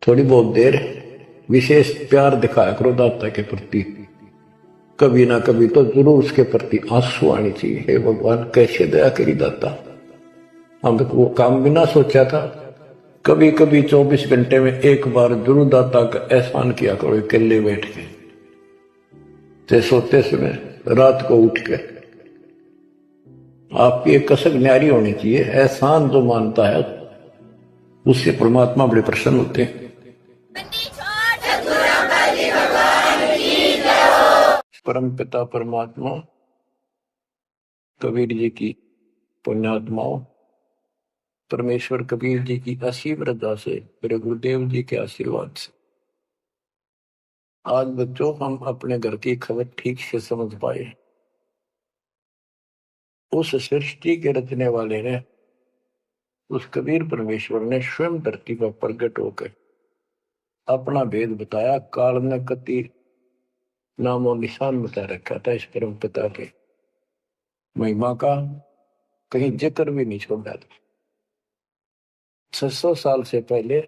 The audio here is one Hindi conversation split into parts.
थोड़ी बहुत देर विशेष प्यार दिखाया करो दाता के प्रति, कभी ना कभी तो जरूर उसके प्रति आंसू आनी चाहिए। हे भगवान कैसे दया करी दाता, हम वो काम भी ना सोचा था। कभी कभी 24 घंटे में एक बार जरूर दाता का एहसान किया करो, अकेले बैठ के, ते सोते समय रात को उठ के। आपकी एक कसक न्यारी होनी चाहिए। एहसान जो मानता है उससे परमात्मा बड़े प्रसन्न होते हैं। परम पिता परमात्मा कबीर जी की पुण्यात्माओं, परमेश्वर कबीर जी की असीम रजा से, मेरे गुरुदेव जी के आशीर्वाद से आज बच्चों हम अपने घर की खबर ठीक से समझ पाए। उस सृष्टि के रचने वाले ने, उस कबीर परमेश्वर ने स्वयं धरती पर प्रकट होकर अपना भेद बताया। काल ने कति नामो निशान बता रखा था इस परम पिता के महिमा का, कहीं जिक्र भी नहीं छोड़ा था। 600 साल से पहले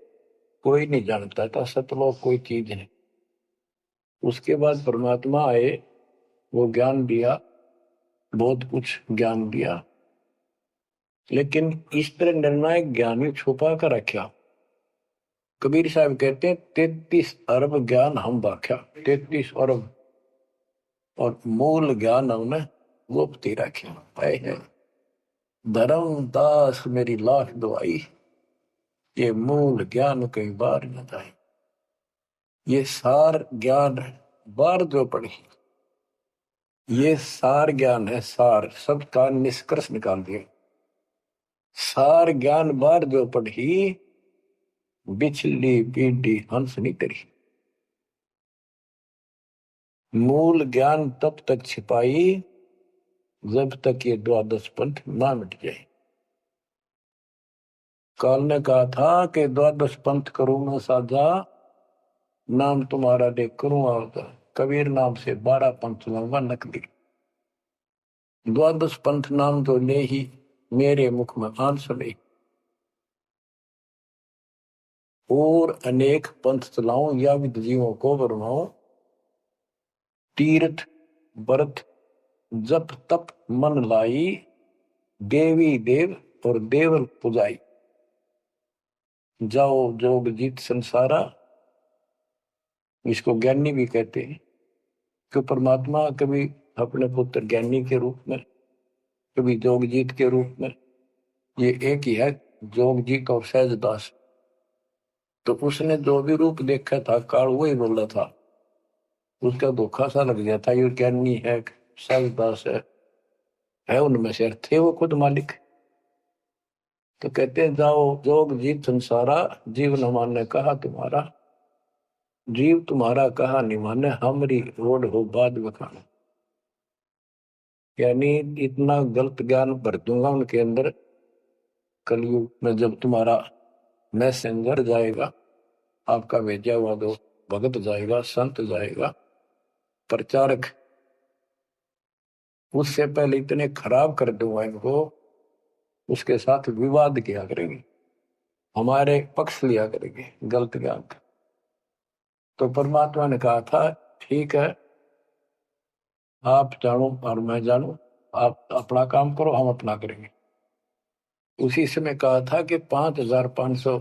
कोई नहीं जानता था सतलोक कोई चीज है। उसके बाद परमात्मा आए, वो ज्ञान दिया, बहुत कुछ ज्ञान दिया, लेकिन इस तरह निर्णायक ज्ञान में छुपा कर रखा। कबीर साहब कहते हैं 33 अरब ज्ञान हम बाख्या, 33 अरब, और मूल ज्ञान हमने गुप्त ही रखे। धर्म दास मेरी लाख दुआई, ये मूल ज्ञान कई बार न जाए। ये सार ज्ञान बार जो पढ़ी, ये सार ज्ञान है, सार शब्द का निष्कर्ष निकाल दिया। सार ज्ञान बार जो पढ़ी, बिछली पीढ़ी हंस नहीं तरी। मूल ज्ञान तब तक छिपाई जब तक ये द्वादश पंथ ना मिट जाए। काल ने कहा था कि द्वादश पंथ करूंगा साझा, नाम तुम्हारा देख करूं आवता। कबीर नाम से 12 पंथ लाऊंगा नकली। द्वादश पंथ नाम तो ले ही मेरे मुख में आन सुने, और अनेक पंथ चलाऊं या विद जीवों को बरमाऊं। तीर्थ व्रत जप तप मन लाई, देवी देव और देवल पुजाई। जाओ जोग जीत संसारा, इसको ज्ञानी भी कहते हैं कि परमात्मा कभी अपने पुत्र ज्ञानी के रूप में, कभी जोगजीत के रूप में, ये एक ही है जोगजीत और सहजदास। तो उसने जो भी रूप देखा था काल वही बोला था, उसका धोखा सा लग गया था। ये ज्ञानी है, सहजदास है उनमें से थे वो खुद मालिक। तो कहते हैं जाओ जोग जीत संसारा, जीव न माने कहा तुम्हारा। जीव तुम्हारा कहा नहीं माने, हमारी रोड हो बाद बखाना। यानी इतना गलत ज्ञान भर दूंगा उनके अंदर कलयुग में, जब तुम्हारा मैसेंजर जाएगा, आपका भेजा हुआ दो भगत जाएगा, संत जाएगा, प्रचारक, उससे पहले इतने खराब कर दूंगा इनको, उसके साथ विवाद किया करेंगे, हमारे पक्ष लिया करेंगे गलत ज्ञान का। तो परमात्मा ने कहा था ठीक है, आप जानो और मैं जानू, आप अपना काम करो, हम अपना करेंगे। उसी समय कहा था कि 5500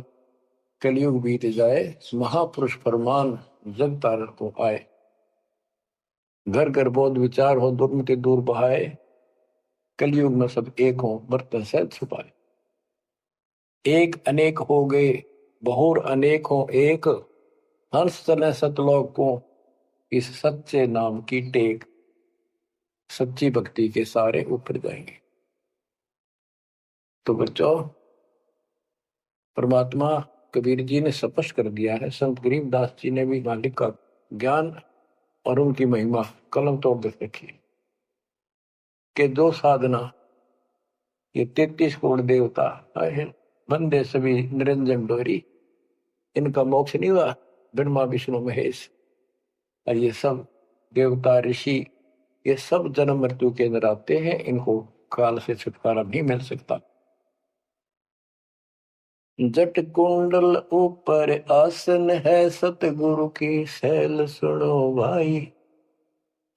कलयुग बीत जाए, महापुरुष फरमान जग तारण को आए। घर घर बोध विचार हो, दुर्मति दूर बहाए, कलयुग में सब एक हो, बर्तन से छुपाए। एक अनेक हो गए, बहुर अनेक हो एक, हंस चले सतलोक को, इस सच्चे नाम की टेक। सच्ची भक्ति के सारे ऊपर जाएंगे। तो बच्चों, परमात्मा कबीर जी ने स्पष्ट कर दिया है, संत गरीबदास जी ने भी मालिक का ज्ञान और उनकी महिमा कलम तोड़ कर रखी कि जो साधना ये 33 करोड़ देवता बंदे सभी निरंजन डोरी, इनका मोक्ष नहीं हुआ। ब्रह्मा विष्णु महेश और ये सब देवता ऋषि, ये सब जन्म मृत्यु के अंदर आते हैं, इनको काल से छुटकारा नहीं मिल सकता। जट कुंडल ऊपर आसन है, सतगुरु की सैल सुनो भाई।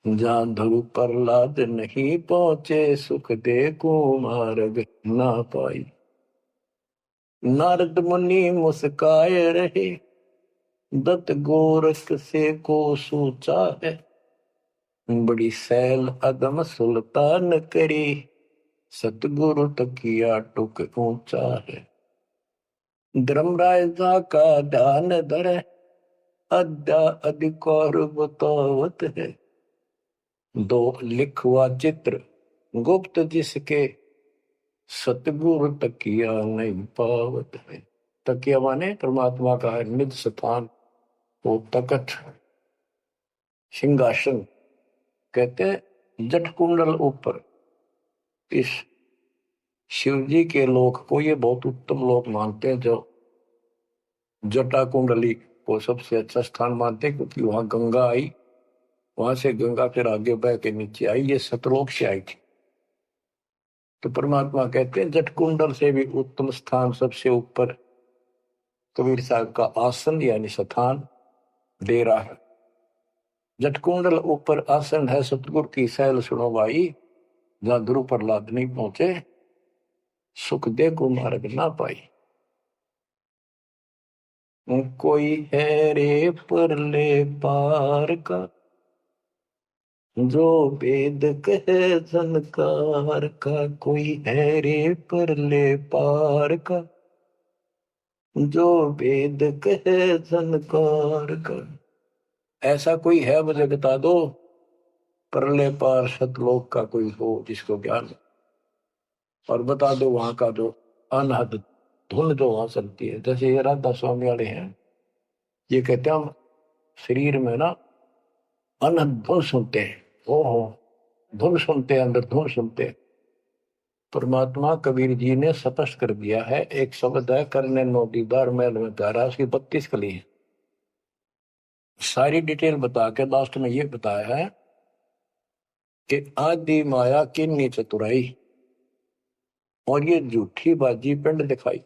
जहाँ ध्रुव प्रहलाद नहीं पहुंचे, सुख दे कुमार्ग ना पाई। नारद मुनि मुस्काए रहे, दत्त गोरख से को सूचा है। बड़ी सैल अदम सुल्तान करी, सतगुरु तकिया टुक ऊंचा है। धर्मराजा का ध्यान धरे, अद्या अधिकार बतावत है। दो लिखवा चित्र गुप्त जिसके, सतगुरु तकिया नहीं पावत है। तकिया माने परमात्मा का निज स्थान, वो तकत सिंहासन कहते हैं। जट कुंडल ऊपर, इस शिव जी के लोक को ये बहुत उत्तम लोक मानते हैं, जो जटा कुंडली को सबसे अच्छा स्थान मानते हैं, क्योंकि वहां गंगा आई, वहां से गंगा फिर आगे बह के नीचे आई, ये सतलोक से आई थी। तो परमात्मा कहते हैं जट कुंडल से भी उत्तम स्थान, सबसे ऊपर कबीर साहब का आसन यानी स्थान डेरा है। जट कुंडल ऊपर आसन है, सतगुरु की सैल सुनो भाई। जहां ध्रुव प्रहलाद नहीं पहुंचे, सुख दे को मार्ग ना पाई। कोई है रे परले पार का, जो वेद कहे झनकार का। कोई है रे परले पार का, जो वेद कहे झनकार का। ऐसा कोई है मुझे बता दो, परले पार सतलोक का कोई हो जिसको ज्ञान। और बता दो वहां का जो अनहद धुन जो वहां चलती है। जैसे ये राधा स्वामी वाले हैं, ये कहते हैं हम शरीर में ना अनहद धुन सुनते हैं। ओहो, धुन सुनते हैं, अंदर धुन सुनते हैं। परमात्मा कबीर जी ने स्पष्ट कर दिया है। एक शब्द है, करने नो दीदार मैल में प्यारा, उसकी 32 कली है। सारी डिटेल बता के लास्ट में ये बताया है कि आदि माया किन्नी चतुराई, और ये झूठी बाजी पिंड दिखाई,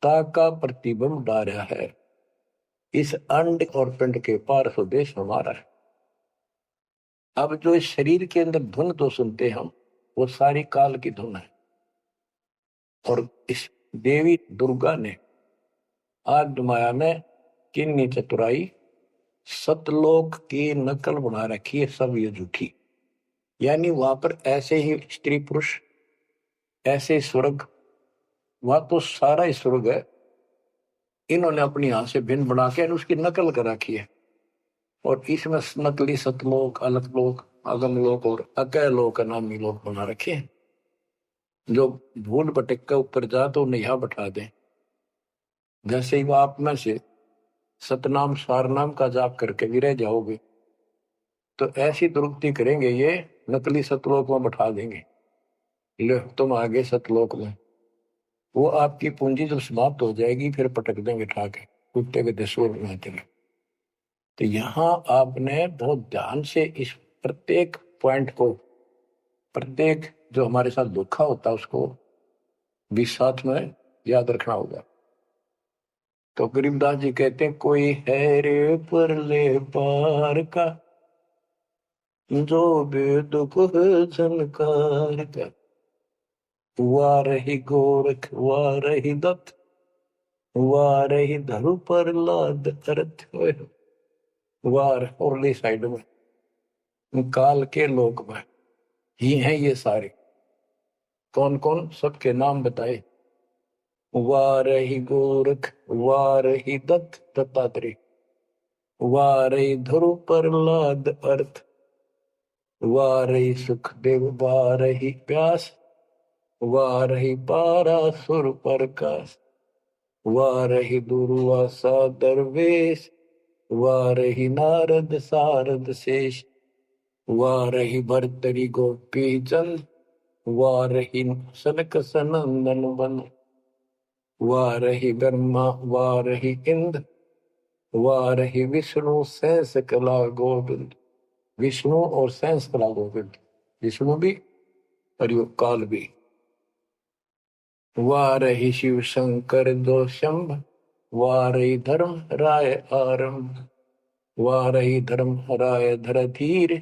ताका प्रतिबिंब डारा है। इस अंड और पिंड के पार स्वदेश हमारा है। अब जो इस शरीर के अंदर धुन तो सुनते हम, वो सारी काल की धुन है। और इस देवी दुर्गा ने आदि माया में किन्नी चतुराई, सतलोक की नकल बना रखी है सब ये झूठी। यानी वहां पर ऐसे ही स्त्री पुरुष, ऐसे स्वर्ग, वहां तो सारा ही स्वर्ग है। इन्होंने अपनी यहां से भिन्न बना के उसकी नकल कर रखी है। और इसमें नकली सतलोक, अलकलोक, अगमलोक और अकैलोक नामी लोक बना रखे हैं। जो भूल भटक के ऊपर जा तो उन्हें यहां बैठा दें। जैसे ही वो आप में से सतनाम सारनाम का जाप करके भी रह जाओगे, तो ऐसी दुरुक्ति करेंगे ये, नकली सतलोक में बैठा देंगे। लो तुम आगे सतलोक में, वो आपकी पूंजी जब समाप्त हो जाएगी फिर पटक देंगे ठाके, कुत्ते के दसोर में। तो यहाँ आपने बहुत ध्यान से इस प्रत्येक पॉइंट को, प्रत्येक जो हमारे साथ धोखा होता है उसको भी साथ में याद रखना होगा। तो गरीबदास जी कहते हैं, कोई है रे परले पार का, जो वेद को झनकार का। वार ही गोरख, वार ही दत्त, वार ही धरु प्रहलाद अर्थ होए। वार औरली साइड में, काल के लोक में ही हैं ये सारे। कौन कौन, सबके नाम बताए। वारही गोरख, वारही दत्त दत्तात्रेय, वारही ध्रुव प्रहलाद अर्थ, वारही सुखदेव, वारही व्यास, वारही पारासुर प्रकाश, वारही दुर्वासा दरवेश, वारही नारद सारद शेष, वारही भरतरी गोपी चंद, वारही सनक सनंदन बन, वारही ब्रह्मा, वारही इंद्र, वारही विष्णु सहस कला गोविंद। विष्णु और सहस कला गोविंद, विष्णु भी और यो काल भी। वारहि शिव शंकर दो शंभ, वारहि धर्म राय आरंभ, वारहि धर्म राय धर धीर,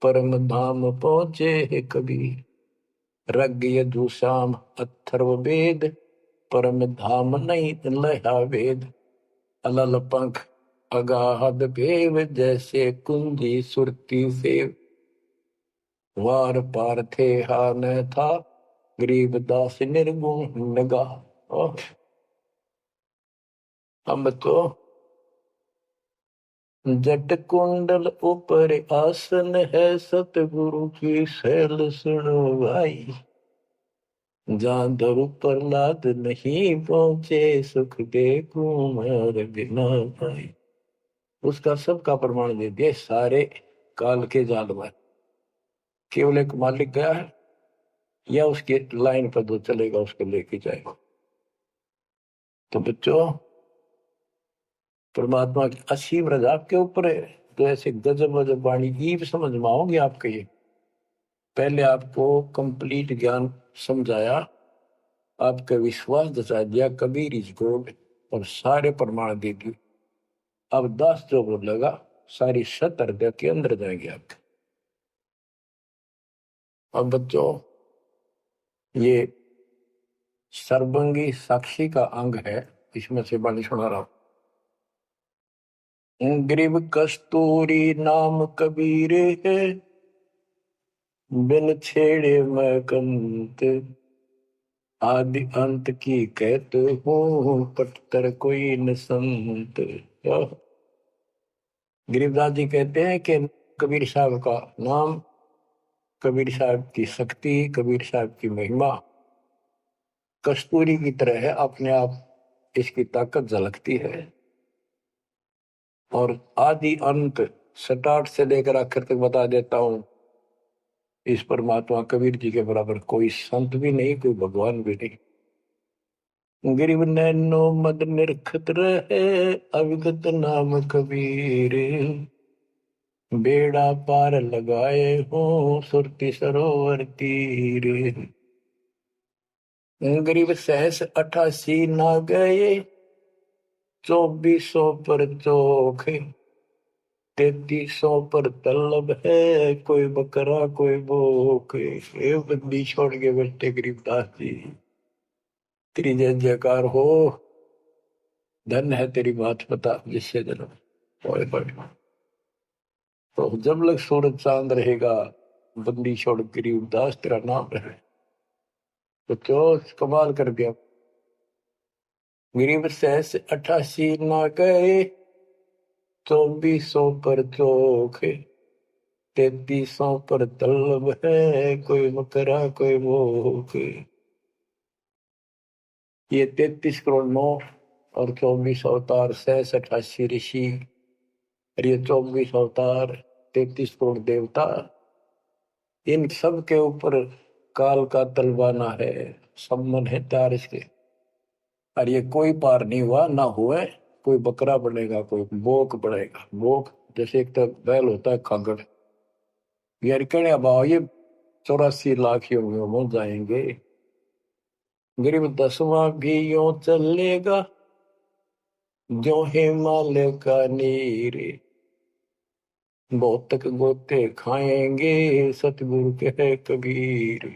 परम धाम पहुँचे है कबीर। रग यजु शाम अथर्व वेद, परम धाम नहीं लया वेद। अलल पंख अगाध भेव, जैसे कुंजी सुरती सेव। वार पार थे हा न था, गरीबदास निर्गुण नगा। हम तो जट कुंडल ऊपर आसन है, सतगुरु की शैल सुनो भाई। जहाँ धरु प्रहलाद नहीं पहुंचे, सुख दे कुमार बिना पाई। उसका सबका प्रमाण दे दिया सारे काल के जाल में। केवल एक मालिक गया है या उसके लाइन पर जो चलेगा उसको लेके जाएगा। तो बच्चों, परमात्मा की असीम रजा आपके ऊपर है। तो ऐसे गजब गजब वाणी ईब समझ में आओगे आपके। ये पहले आपको कंप्लीट ज्ञान समझाया, आपका विश्वास जता दिया कबीर इज गॉड, और सारे प्रमाण दे दिए। अब 10 जो बोलेगा सारी 7 हृदय के अंदर जाएंगे आपके। अब बच्चों, ये सर्वंगी साक्षी का अंग है, इसमें से बाणी सुना रहा हूं। ग्रीव कस्तूरी नाम कबीर है, बिन छेड़े मैं कंत। आदि अंत की कहते हूँ, पटतर कोई न संत। गरीबदास जी कहते हैं कि कबीर साहब का नाम, कबीर साहब की शक्ति, कबीर साहब की महिमा कस्तूरी की तरह है। अपने आप इसकी ताकत झलकती है, और आदि अंत स्टार्ट से लेकर आखिर तक बता देता हूं। इस परमात्मा कबीर जी के बराबर कोई संत भी नहीं, कोई भगवान भी नहीं। गिरिव नैनो मद निरखत रहे, अविगत नाम कबीर। बेड़ा पार लगाए हो, सुरति सरोवर तीर। गरीब सहस 88 ना गए, 2400 पर चोख। 3300 पर तलब है, कोई बकरा कोई भूख। ये बंदी छोड़ के बैठे गरीबदास जी, तेरी जय जयकार हो। धन है तेरी बात पता जिससे जन्म ओए पड़े। तो जब लग सूरज चांद रहेगा, बंदी छोड़ गरीबदास तेरा नाम रहे। तो क्यों कमाल कर दिया। गरीब सहस 88 ना गए, 2400 पर चोख। 3300 पर तलब है, कोई मकरा कोई भूख। ये 33 करोड़ 9 और 24 अवतार, 87 ऋषि, और ये 24 अवतार, 33 करोड़ देवता, इन सब के ऊपर काल का तलवाना है, सम्मन है तार इसके। और ये कोई पार नहीं हुआ ना हुए। कोई बकरा बनेगा, कोई बोक बनेगा। बोक जैसे एक तो बैल होता है खागड़, यार कहने भाव ये 84 लाख योगियों में जाएंगे। गरीब 10वां भी यूं चलेगा, जो हिमालय का नीर। बहुत तक गोते खाएंगे, सतगुरु के कबीर।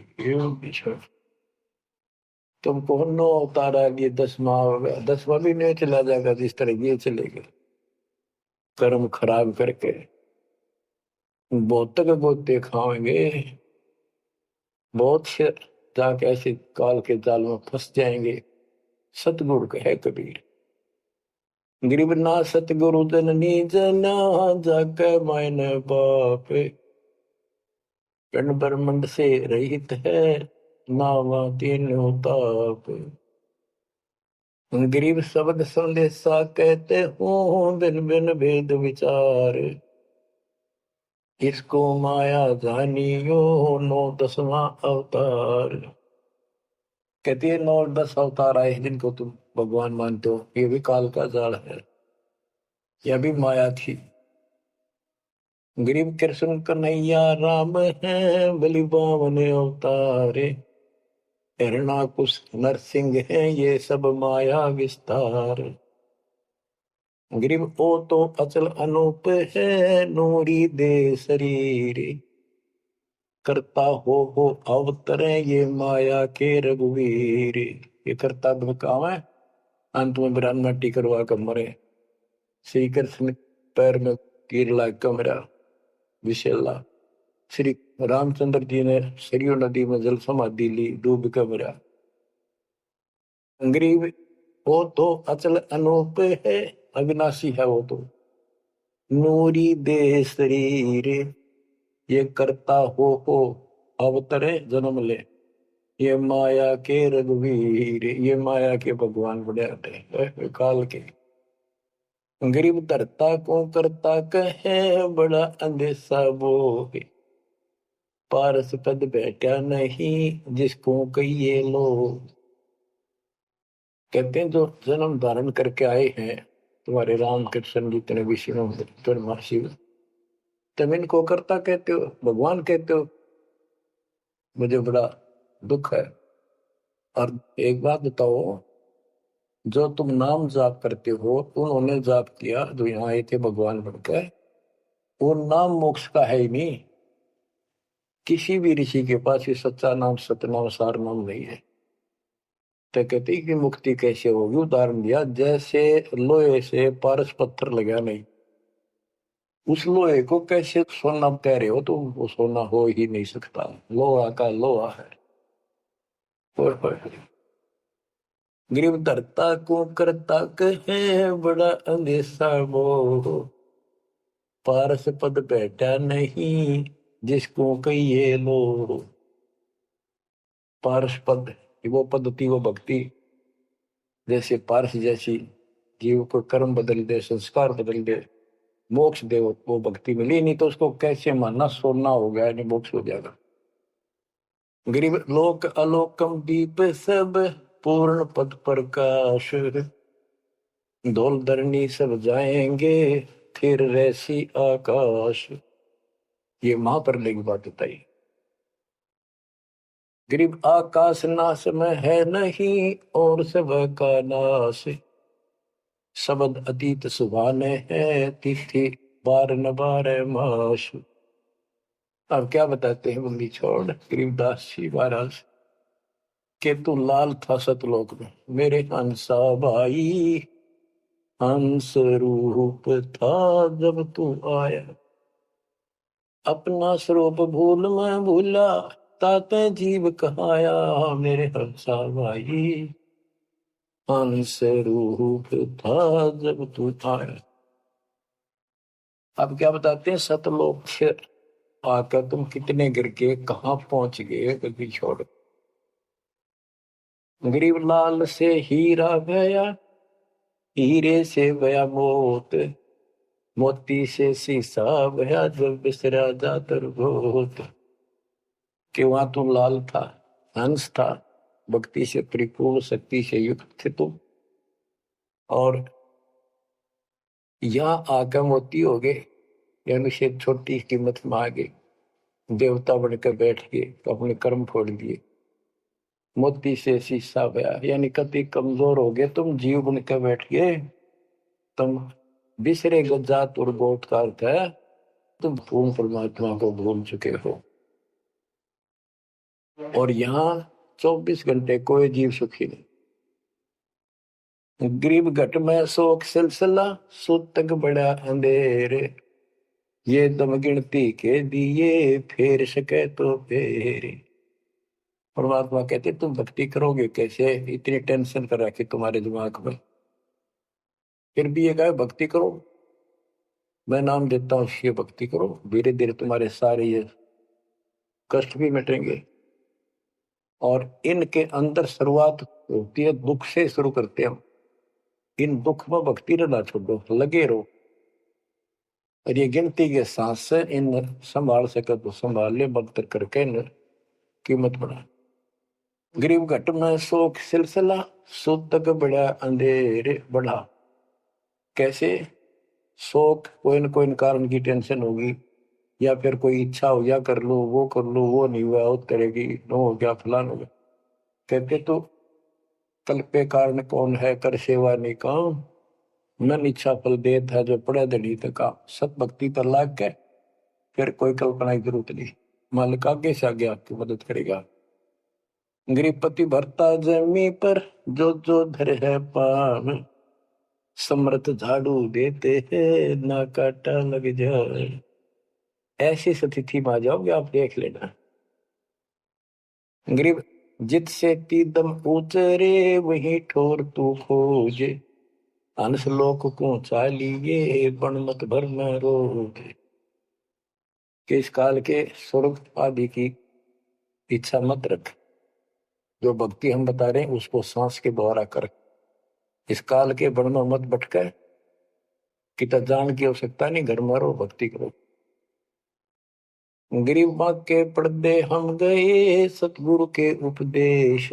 तुमको 9 उतारा, ये 10वां 10वां भी नहीं चला जाएगा जिस तरह ये चलेगा, कर्म खराब करके। बहुत तक गोते खाएंगे, बहुत से जाके ऐसे काल के जाल में फंस जाएंगे। सतगुरु है कबीर। गरीब ना सतगुरु जननी जना, जाके मायने बाप। पिंड ब्रह्मंड से रहित है, नावा तीनों ताप। गरीब शब्द संदेशा कहते हो, बिन बिन भेद विचार। इसको माया जानियो, 9 10वां अवतार। कहती है 9 और 10 अवतार आए जिनको तुम भगवान मानते हो, ये भी काल का जाल है, यह भी माया थी। गरीब कृष्ण कन्हैया राम है, बलि बावन अवतारे। हिरणाकुश नरसिंह है ये सब माया विस्तार। ग्रीव ओ तो अचल अनूप है नूरी दे शरीर। करता हो अवतरे ये माया के रघुवीर। ये करता काम है, अंत में बिरान माटी करवा कर मरे। श्री कृष्ण पैर में कीर लाग कर मेरा विशेला। श्री रामचंद्र जी ने सरयू नदी में जल समाधि ली, डूब कर मरा। ग्रीव वो तो अचल अनूप है, अविनाशी है वो तो। नूरी दे शरीर। ये करता हो अवतरे जन्म ले। ये माया के रघुवीर। ये माया के भगवान बड़े आते काल के। गरीब धरता को करता कहे बड़ा अंदेशा बोहे। पारस पद बैठा नहीं जिसको कहिए लोग। कहते हैं जो जन्म धारण करके आए हैं तुम्हारे राम कृष्ण जितने विष्णु शिव, तुम इनको करता कहते हो, भगवान कहते हो। मुझे बड़ा दुख है। और एक बात बताओ, जो तुम नाम जाप करते हो उन्होंने जाप किया जो यहाँ आए थे भगवान बनकर, वो नाम मोक्ष का है ही नहीं। किसी भी ऋषि के पास ये सच्चा नाम सतनाम सार नाम नहीं है। तो कहते कि मुक्ति कैसे होगी, उदाहरण दिया जैसे लोहे से पारस पत्थर लगा नहीं, उस लोहे को कैसे सोना कह रहे हो, तो वो सोना हो ही नहीं सकता, लोहा का लोहा है। ग्रीव धरता को करता कहे बड़ा अंदेशा वो। पारस पद बैठा नहीं जिसको कहिए लो। पारस पद वो पद्धति वो भक्ति, जैसे पारस जैसी जीव को कर्म बदल दे, संस्कार बदल दे, मोक्ष दे, वो भक्ति मिली नहीं तो उसको कैसे मानना सोना हो गया, नहीं मोक्ष हो जाएगा। गरीब लोक अलोकम दीप सब पूर्ण पद प्रकाश। धोल धरनी सब जाएंगे फिर रहसी आकाश। ये महाप्रलय की बात बताई। गरीब आकाश नाश में है नहीं और सब का नाश। शब्द अतीत सुभाने है तिथि बार न बार माश। अब क्या बताते हैं बंदी छोड़ गरीबदास जी महाराज के तू लाल था सतलोक में मेरे हंसा भाई। हंस रूप था जब तू आया। अपना स्वरूप भूल मैं भूला ताते जीव कहाया। मेरे हंसा भाई हंस रूप था जब तू आया। अब क्या बताते हैं सतलोक से आकर तुम कितने गिर के कहाँ पहुंच गए कभी छोड़। गरीब लाल से हीरा गया हीरे से गया मोत। मोती से शीशा गया जब बिसरा जातर गोत। कि वहां तुम लाल था, हंस था, भक्ति से परिपूर्ण शक्ति से युक्त थे तुम, और यहाँ आकर मोती हो गए, यानी से छोटी कीमत में आ गए, देवता बनकर बैठ गए तो अपने कर्म फोड़ दिए। मोती से शीशा गया यानी कति कमजोर हो गए तुम, जीव बनकर बैठ गए तुम। बिसरे जात और गोत का अर्थ है तुम पूर्ण परमात्मा को भूल चुके हो। और यहाँ 24 घंटे कोई जीव सुखी नहीं। गरीब घट में शोक सिलसिला सुत तक बड़ा अंधेरे। ये दम गिनती के दिए फेर सके तो फेरे। परमात्मा कहते तुम भक्ति करोगे कैसे, इतनी टेंशन कर रखी तुम्हारे दिमाग में, फिर भी ये कहे भक्ति करो, मैं नाम देता हूँ ये भक्ति करो, धीरे धीरे तुम्हारे सारे ये कष्ट भी मिटेंगे। और इनके अंदर शुरुआत होती है दुख से, शुरू करते हैं हम। इन दुख में भक्ति रहना छोड़ो, लगे रहो, और ये गिनती के सांस से इन संभाल सके तो संभाल ले, बदतर करके इन कीमत बढ़ा। गरीब घट में शोक सिलसिला सुत तक बड़ा अंधेरे बढ़ा। कैसे, शोक कोई न कोई कारण की टेंशन होगी, या फिर कोई इच्छा हो या कर लो वो कर लो, वो नहीं हुआ उस तरह की, नो हो गया फलान हो गया, कहते तो कल पे कारण कौन है, कर सेवा नहीं काम, मन इच्छा फल देत है, जो पड़े धड़ी तक सत भक्ति पर लाग के फिर कोई कल्पना की जरूरत नहीं, मालिक आगे से आगे आपकी मदद करेगा। गृहपति भरता जमी पर जो धर है पाव, समर्थ झाड़ू देते हैं ना काटा लग जाए। ऐसी स्थिति में आ जाओगे आप, देख लेना। गरीब जित से तीदम उतरे वही ठोर तू खोजे, अंश लोक को चालिए बन मत भर में रोगे। कि इस काल के स्वर्ग आदि की इच्छा मत रख, जो भक्ति हम बता रहे हैं उसको सांस के द्वारा कर। इस काल के बन में मत भटके, कितना जान की आवश्यकता नहीं, घर में रहो भक्ति करो। गरीब माँ के पर्दे हम गए सतगुरु के उपदेश,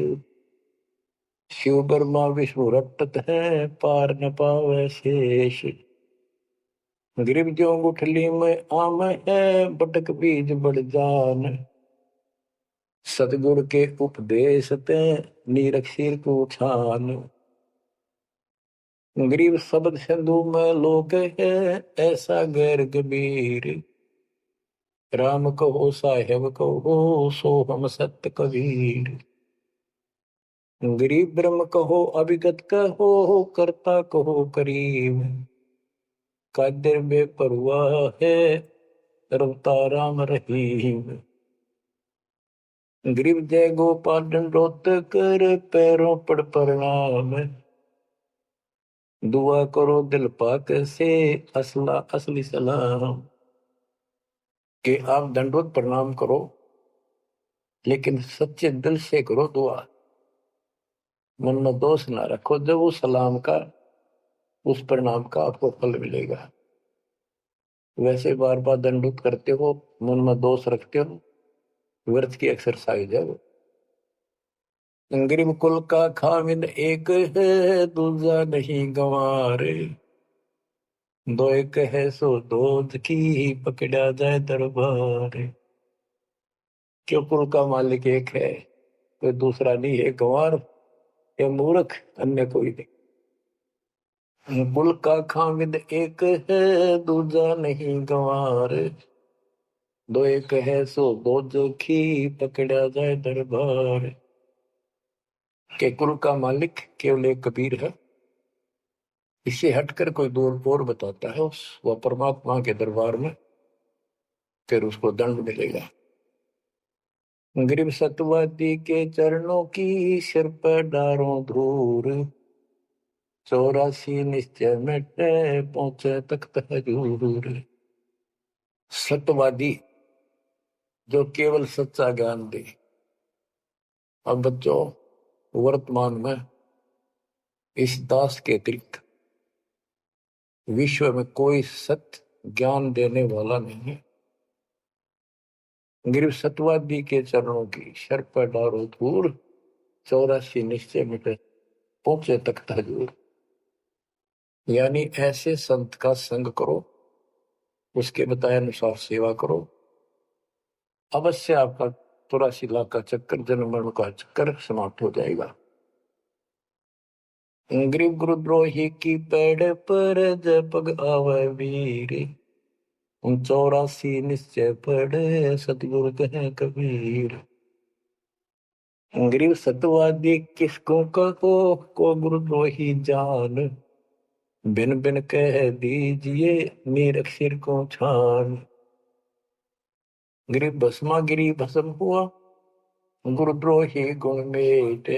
शिव ब्रह्मा विष्णु रटत है पार न पावे शेष। गरीब जो गुठली में आम है बटक बीज बढ़ जान, सतगुरु के उपदेश ते नीरख सिर को छान। गरीब शब्द सिंधु में लोक है ऐसा गैर गंभीर, राम कहो साहेब कहो सो हम सत्य कबीर। गरीब ब्रह्म कहो अभिगत कहो करता कहो करीब, कादिर बेपरवाह है रवता राम रहीम। गरीब जय गोपाल दंडोत कर पैरों पड़ प्रणाम, दुआ करो दिल पाक से असला असली सलाम। कि आप दंडोत प्रणाम करो लेकिन सच्चे दिल से करो दुआ, मन में दोष ना रखो, जब उस सलाम का उस प्रणाम का आपको फल मिलेगा। वैसे बार बार दंडोत करते हो, मन में दोष रखते हो, व्यर्थ की एक्सरसाइज है वो। गरीब कुल का खामिद एक है दूजा नहीं गंवारे, दो एक है सो दूध की पकड़ा जाए दरबार। क्यों कुल का मालिक एक है, कोई दूसरा नहीं है, गंवार या मूर्ख अन्य कोई नहीं। कुल का खामिद एक है दूजा नहीं गंवार, दो एक है सो दो जोखी पकड़ा जाए दरबार। के कुल का मालिक केवल एक कबीर है, इससे हटकर कोई दूर और बताता है उस वह परमात्मा के दरबार में फिर उसको दंड मिलेगा। गरीब सतवादी के चरणों की सिर पर डारों धूर, 84 निश्चय मिटे पहुंचे तख्त हजूर। सत्यवादी जो केवल सच्चा ज्ञान दे। अब बच्चों वर्तमान में इस दास के अतिरिक्त विश्व में कोई सत्य ज्ञान देने वाला नहीं है। गरीब सतवादी के चरणों की शर पर डारो धूर, 84 निश्चय मिटे पहुंचे तख्त हजूर। यानी ऐसे संत का संग करो, उसके बताए अनुसार सेवा करो, अवश्य आपका 84 लाख का चक्कर, जन्म मरण का चक्कर समाप्त हो जाएगा। गरीब गुरुद्रोही की पेड़ पर जब पग आवे वीर, 84 निश्चय पढ़े सतगुरु कहे कबीर। गरीब सतवादी किसको कहो को गुरुद्रोही जान, बिन बिन कह दीजिए नीरख सिर को छान। गरीब भस्मा गिरी भस्म हुआ गुरुद्रोही गुण मेट,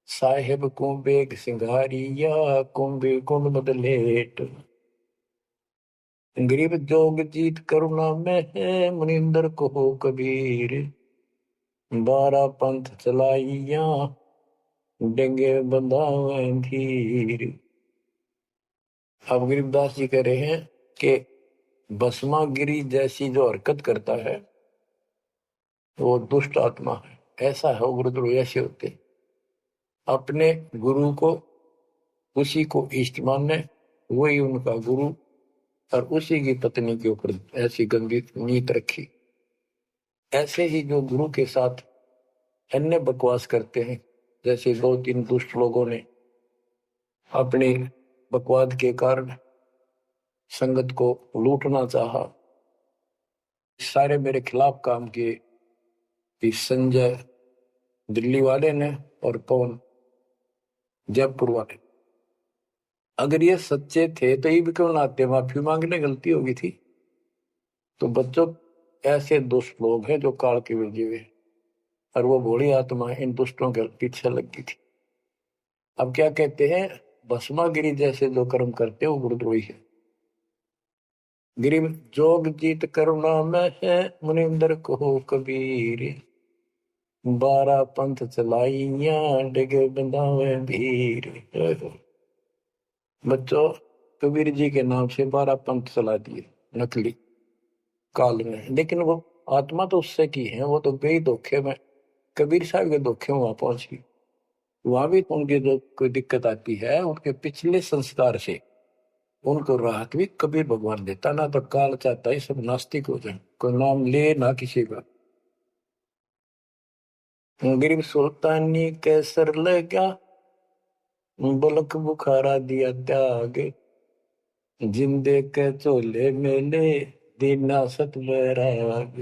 साहेब को बेग सिंगारिया कुंभे गुण बदलेट। गरीब जोग जीत करुणा में है मुनिंदर को हो कबीर, 12 पंथ चलाइया डेंगे बंधावे धीर। अब गरीबदास जी कह रहे हैं कि भस्मागिरी जैसी जो हरकत करता है वो दुष्ट आत्मा है, ऐसा है गुरुद्रोह। ऐसे होते अपने गुरु को उसी को इष्ट माने, वही उनका गुरु, और उसी की पत्नी के ऊपर ऐसी गंदी नीत रखी। ऐसे ही जो गुरु के साथ अन्य बकवास करते हैं। जैसे 2-3 दुष्ट लोगों ने अपनी बकवाद के कारण संगत को लूटना चाहा, सारे मेरे खिलाफ काम किए, कि संजय दिल्ली वाले ने और पवन जयपुर वाले। अगर ये सच्चे थे तो ये भी क्यों ना आते, माफी मांगने गलती होगी थी। तो बच्चों, ऐसे दुष्ट लोग हैं जो काल के भेजे हुए, और वो भोली आत्मा इन दुष्टों के पीछे लगी थी। अब क्या कहते हैं, भस्मागिरी जैसे जो कर्म करते वो गुरुद्रोही है। गिरी जोग जीत करुणा में है, मुनिंदर को कबीर, 12 पंथ चलाइया डिगे बंधावे भीर। बच्चों, कबीर जी के नाम से 12 पंथ चला दिए नकली काल में, लेकिन वो आत्मा तो उससे की है, वो तो गई धोखे में, कबीर साहब के धोखे में वहां पहुंची। वहां भी उनकी जो कोई दिक्कत आती है, उनके पिछले संस्कार से उनको राहत भी कबीर भगवान देता। ना तो काल चाहता है सब नास्तिक हो जाए, कोई नाम ले ना किसी का। गरीब सुल्तानी कैसर लगा, बलक बुखारा दिया त्याग, जिंदे के चोले मेले दीना सत बैराग।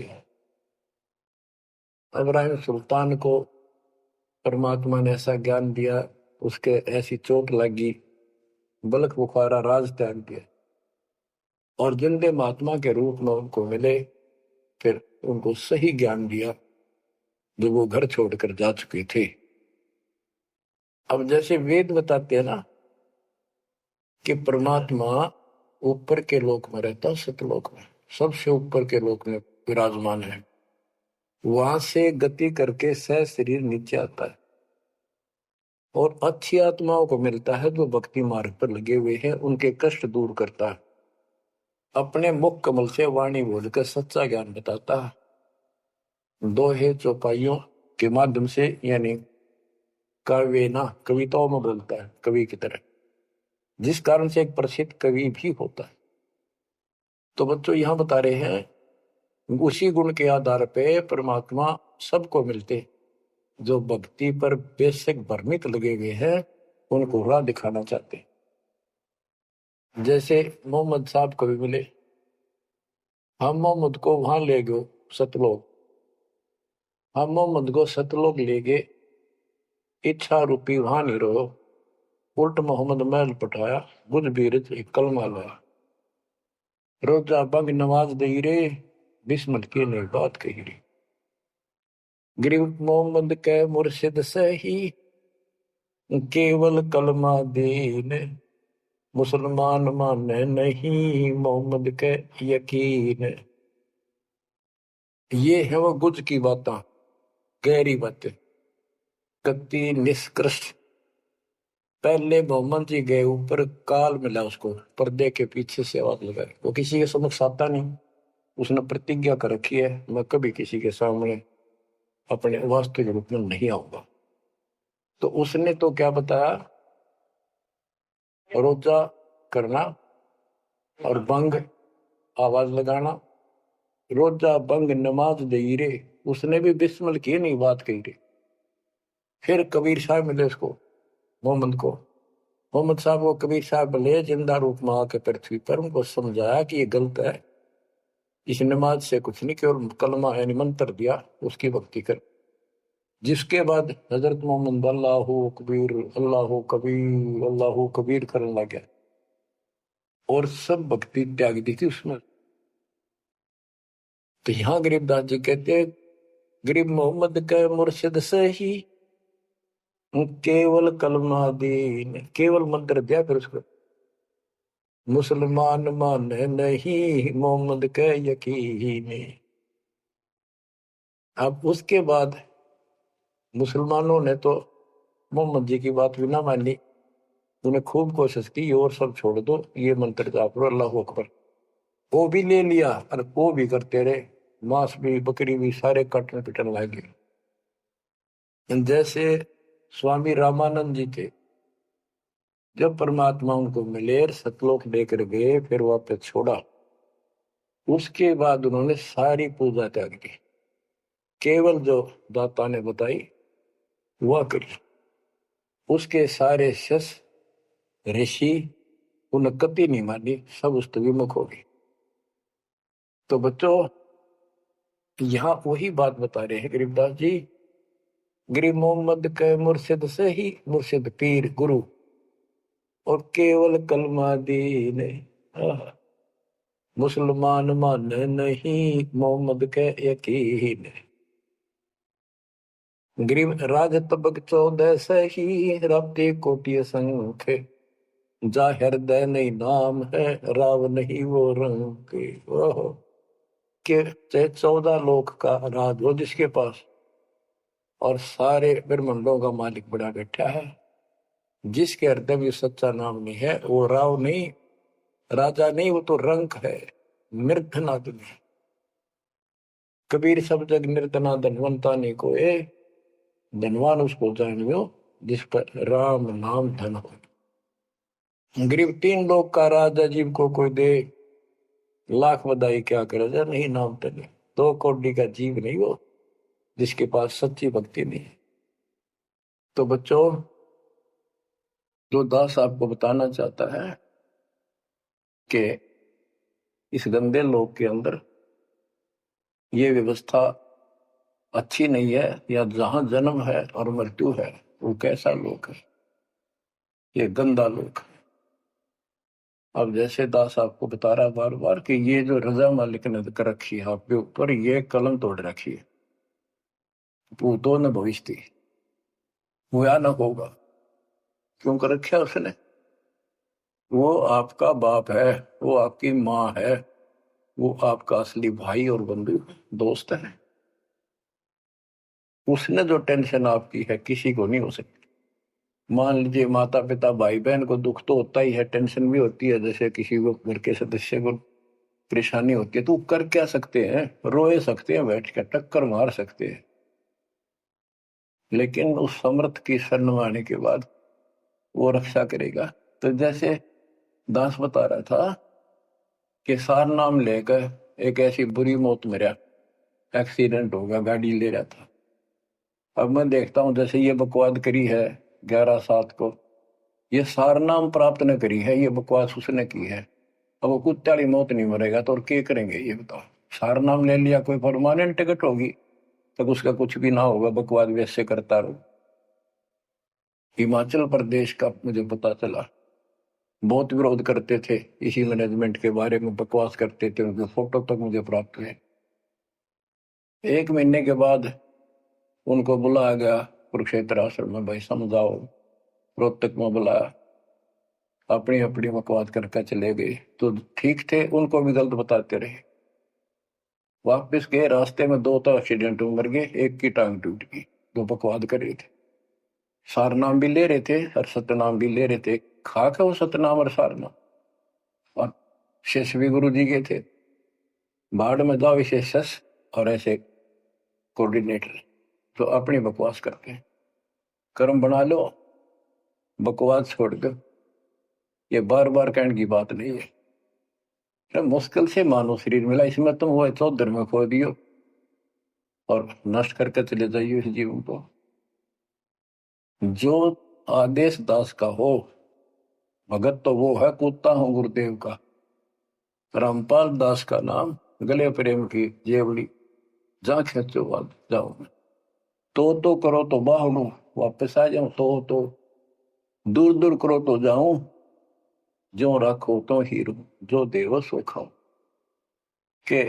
इब्राहिम सुल्तान को परमात्मा ने ऐसा ज्ञान दिया, उसके ऐसी चोट लगी, बलक बुखारा राज त्याग दिया, और जिंदे महात्मा के रूप में उनको मिले, फिर उनको सही ज्ञान दिया जो वो घर छोड़कर जा चुके थे। अब जैसे वेद बताते हैं ना कि परमात्मा ऊपर के लोक में रहता है, सतलोक में, सबसे ऊपर के लोक में विराजमान है। वहां से गति करके सह शरीर नीचे आता है और अच्छी आत्माओं को मिलता है जो भक्ति मार्ग पर लगे हुए हैं, उनके कष्ट दूर करता है, अपने मुख कमल से वाणी बोलकर सच्चा ज्ञान बताता है, दोहे चौपाइयों के माध्यम से, यानी काव्य ना कविताओं में बोलता है कवि की तरह, जिस कारण से एक प्रसिद्ध कवि भी होता है। तो बच्चों, यहां बता रहे हैं उसी गुण के आधार पे परमात्मा सबको मिलते, जो भक्ति पर बेशक भ्रमित लगे हुए हैं उनको राह दिखाना चाहते। जैसे मोहम्मद साहब कभी मिले, हम मोहम्मद को वहां ले गए सतलोक, हम मोहम्मद को सतलोक ले गए, इच्छा रूपी वहां नहीं रहो, उल्ट मोहम्मद महल पठाया, बुझ बीरज एक कलमा लाया, रोजा बंग नवाज दई रे, बिस्मल की ने बात कही रे। गरीब मोहम्मद के मुर्शिद सही, केवल कलमा दीन, मुसलमान माने नहीं मोहम्मद के यकीन। ये है वो गुज की बातें, गहरी बातें, कति निष्कृष्ट। पहले मोहम्मद जी गए ऊपर, काल मिला उसको, पर्दे के पीछे से आवाज लगाई, वो किसी के समक्ष आता नहीं, उसने प्रतिज्ञा कर रखी है, मैं कभी किसी के सामने अपने वास्तविक रूप में नहीं आऊंगा। तो उसने तो क्या बताया, रोजा करना और बंग आवाज लगाना, रोजा बंग नमाज दई रे, उसने भी बिस्मिल की नहीं बात कही रे। फिर कबीर साहब मिले उसको, मोहम्मद को, मोहम्मद साहब को कबीर साहब मिले जिंदा रूप में आके पृथ्वी पर, उनको समझाया कि ये गलत है, इस नमाज से कुछ नहीं, केवल कलमा यानी मंत्र दिया, उसकी भक्ति कर। जिसके बाद हजरत मोहम्मद अल्लाह कबीर अल्लाह कबीर अल्लाह कबीर करने लग गया और सब भक्ति त्याग दी थी उसमें। तो यहाँ गरीबदास जी कहते हैं, गरीब मोहम्मद के मुर्शिद से ही केवल कलमा दीन, केवल मंत्र दिया, फिर उसको मुसलमान माने नहीं मोहम्मद के यकीन। अब उसके बाद मुसलमानों ने तो मोहम्मद जी की बात भी ना मानी, उन्हें खूब कोशिश की और सब छोड़ दो, ये मंत्र जाप लो अल्लाह अकबर, वो भी ले लिया और वो भी करते रहे, मांस भी बकरी भी सारे कटने पिटने लगे। जैसे स्वामी रामानंद जी थे, जब परमात्मा उनको मिले सतलोक लेकर गए, फिर वापस छोड़ा, उसके बाद उन्होंने सारी पूजा त्याग दी, केवल जो दाता ने बताई हुआ करी। उसके सारे शस ऋषि उन्हें कति नहीं मानी, सब उस विमुख हो गए। तो बच्चों यहाँ वही बात बता रहे हैं गरीबदास जी, गरीब मोहम्मद के मुर्शिद से ही मुर्शिद पीर गुरु और केवल कलमा दीन, मुसलमान मान नहीं मोहम्मद के यकीन। गरीब राज तबक 14 सही राब्ते कोटि संख, जा हृदय नहीं नाम है राव नहीं वो रंग के। ओहो के 14 लोक का राज हो जिसके पास, और सारे ब्रह्मांडों का मालिक बड़ा बैठा है, जिसके हृदय में सच्चा नाम नहीं है वो राव नहीं, राजा नहीं, वो तो रंक है, निर्धनादन है। कबीर सब जग निर्धना धनवंता नहीं कोई, धनवान उसको जानियो जिस पर राम नाम धन हो। गरीब 3 लोग का राजा जीव को कोई दे, लाख बधाई क्या करे जा नहीं नाम धन। 2 करोड़ का जीव नहीं वो जिसके पास सच्ची भक्ति नहीं। तो बच्चों जो दास आपको बताना चाहता है कि इस गंदे लोक के अंदर ये व्यवस्था अच्छी नहीं है, या जहां जन्म है और मृत्यु है वो कैसा लोक है, ये गंदा लोक है। अब जैसे दास आपको बता रहा बार बार कि ये जो रजा मालिक ने कर रखी है आपके ऊपर, ये कलम तोड़ रखी है, भूतों ने भविष्य थी, हुआ न होगा। क्यों कर रखा उसने? वो आपका बाप है, वो आपकी माँ है, वो आपका असली भाई और बंधु दोस्त है। उसने जो टेंशन आपकी है किसी को नहीं हो सकती। मान लीजिए माता पिता भाई बहन को दुख तो होता ही है, टेंशन भी होती है, जैसे किसी को घर के सदस्य को परेशानी होती है, तो कर क्या सकते हैं? रोए सकते हैं, बैठ कर टक्कर मार सकते हैं, लेकिन उस समर्थ की शरण में आने के बाद वो रक्षा करेगा। तो जैसे दास बता रहा था कि सार नाम लेकर एक ऐसी बुरी मौत मरा, एक्सीडेंट होगा, गाड़ी ले रहा था। अब मैं देखता हूं जैसे ये बकवाद करी है 11/7 को, ये सार नाम प्राप्त न करी है, ये बकवास उसने की है। अब वो कुत्ते वाली मौत नहीं मरेगा तो और क्या करेंगे ये बताओ? सार नाम ले लिया, कोई परमानेंट टिकट होगी तब उसका कुछ भी ना होगा, बकवाद वैसे करता रहो। हिमाचल प्रदेश का मुझे पता चला, बहुत विरोध करते थे इसी मैनेजमेंट के बारे में, बकवास करते थे, उनके फोटो तक मुझे प्राप्त हुए। 1 महीने के बाद उनको बुलाया गया कुरुक्षेत्र आश्रम में, भाई समझाओ। रोहतक में बुलाया, अपनी अपनी बकवास करके चले गए। तो ठीक थे, उनको भी गलत बताते रहे। वापिस गए, रास्ते में 2 तो एक्सीडेंट में मर गए, एक की टांग टूट गई। जो बकवाद कर रहे थे, सार नाम भी ले रहे थे और सतनाम भी ले रहे थे, खाक है वो सतनाम और सार नाम। और शेष भी गुरु जी के थे, भाड़ में जाओ विशेष और ऐसे कोऑर्डिनेटर तो अपनी बकवास करते हैं। कर्म बना लो, बकवास छोड़ कर। ये बार बार कहने की बात नहीं है, मुश्किल से मानो शरीर मिला, इसमें तुम वो चौधर में खो दियो और नष्ट करके चले जाइए इस जीवन को। जो आदेश दास का हो भगत तो वो है, कूदता हूं गुरुदेव का। रामपाल दास का नाम, गले प्रेम की जेवड़ी, जा खेचो बात जाओ। तो करो तो बाहू वापस आ जाऊं, तो दूर दूर करो तो जाऊं, जो रखो तो हीरो, जो देव सो खाओ। के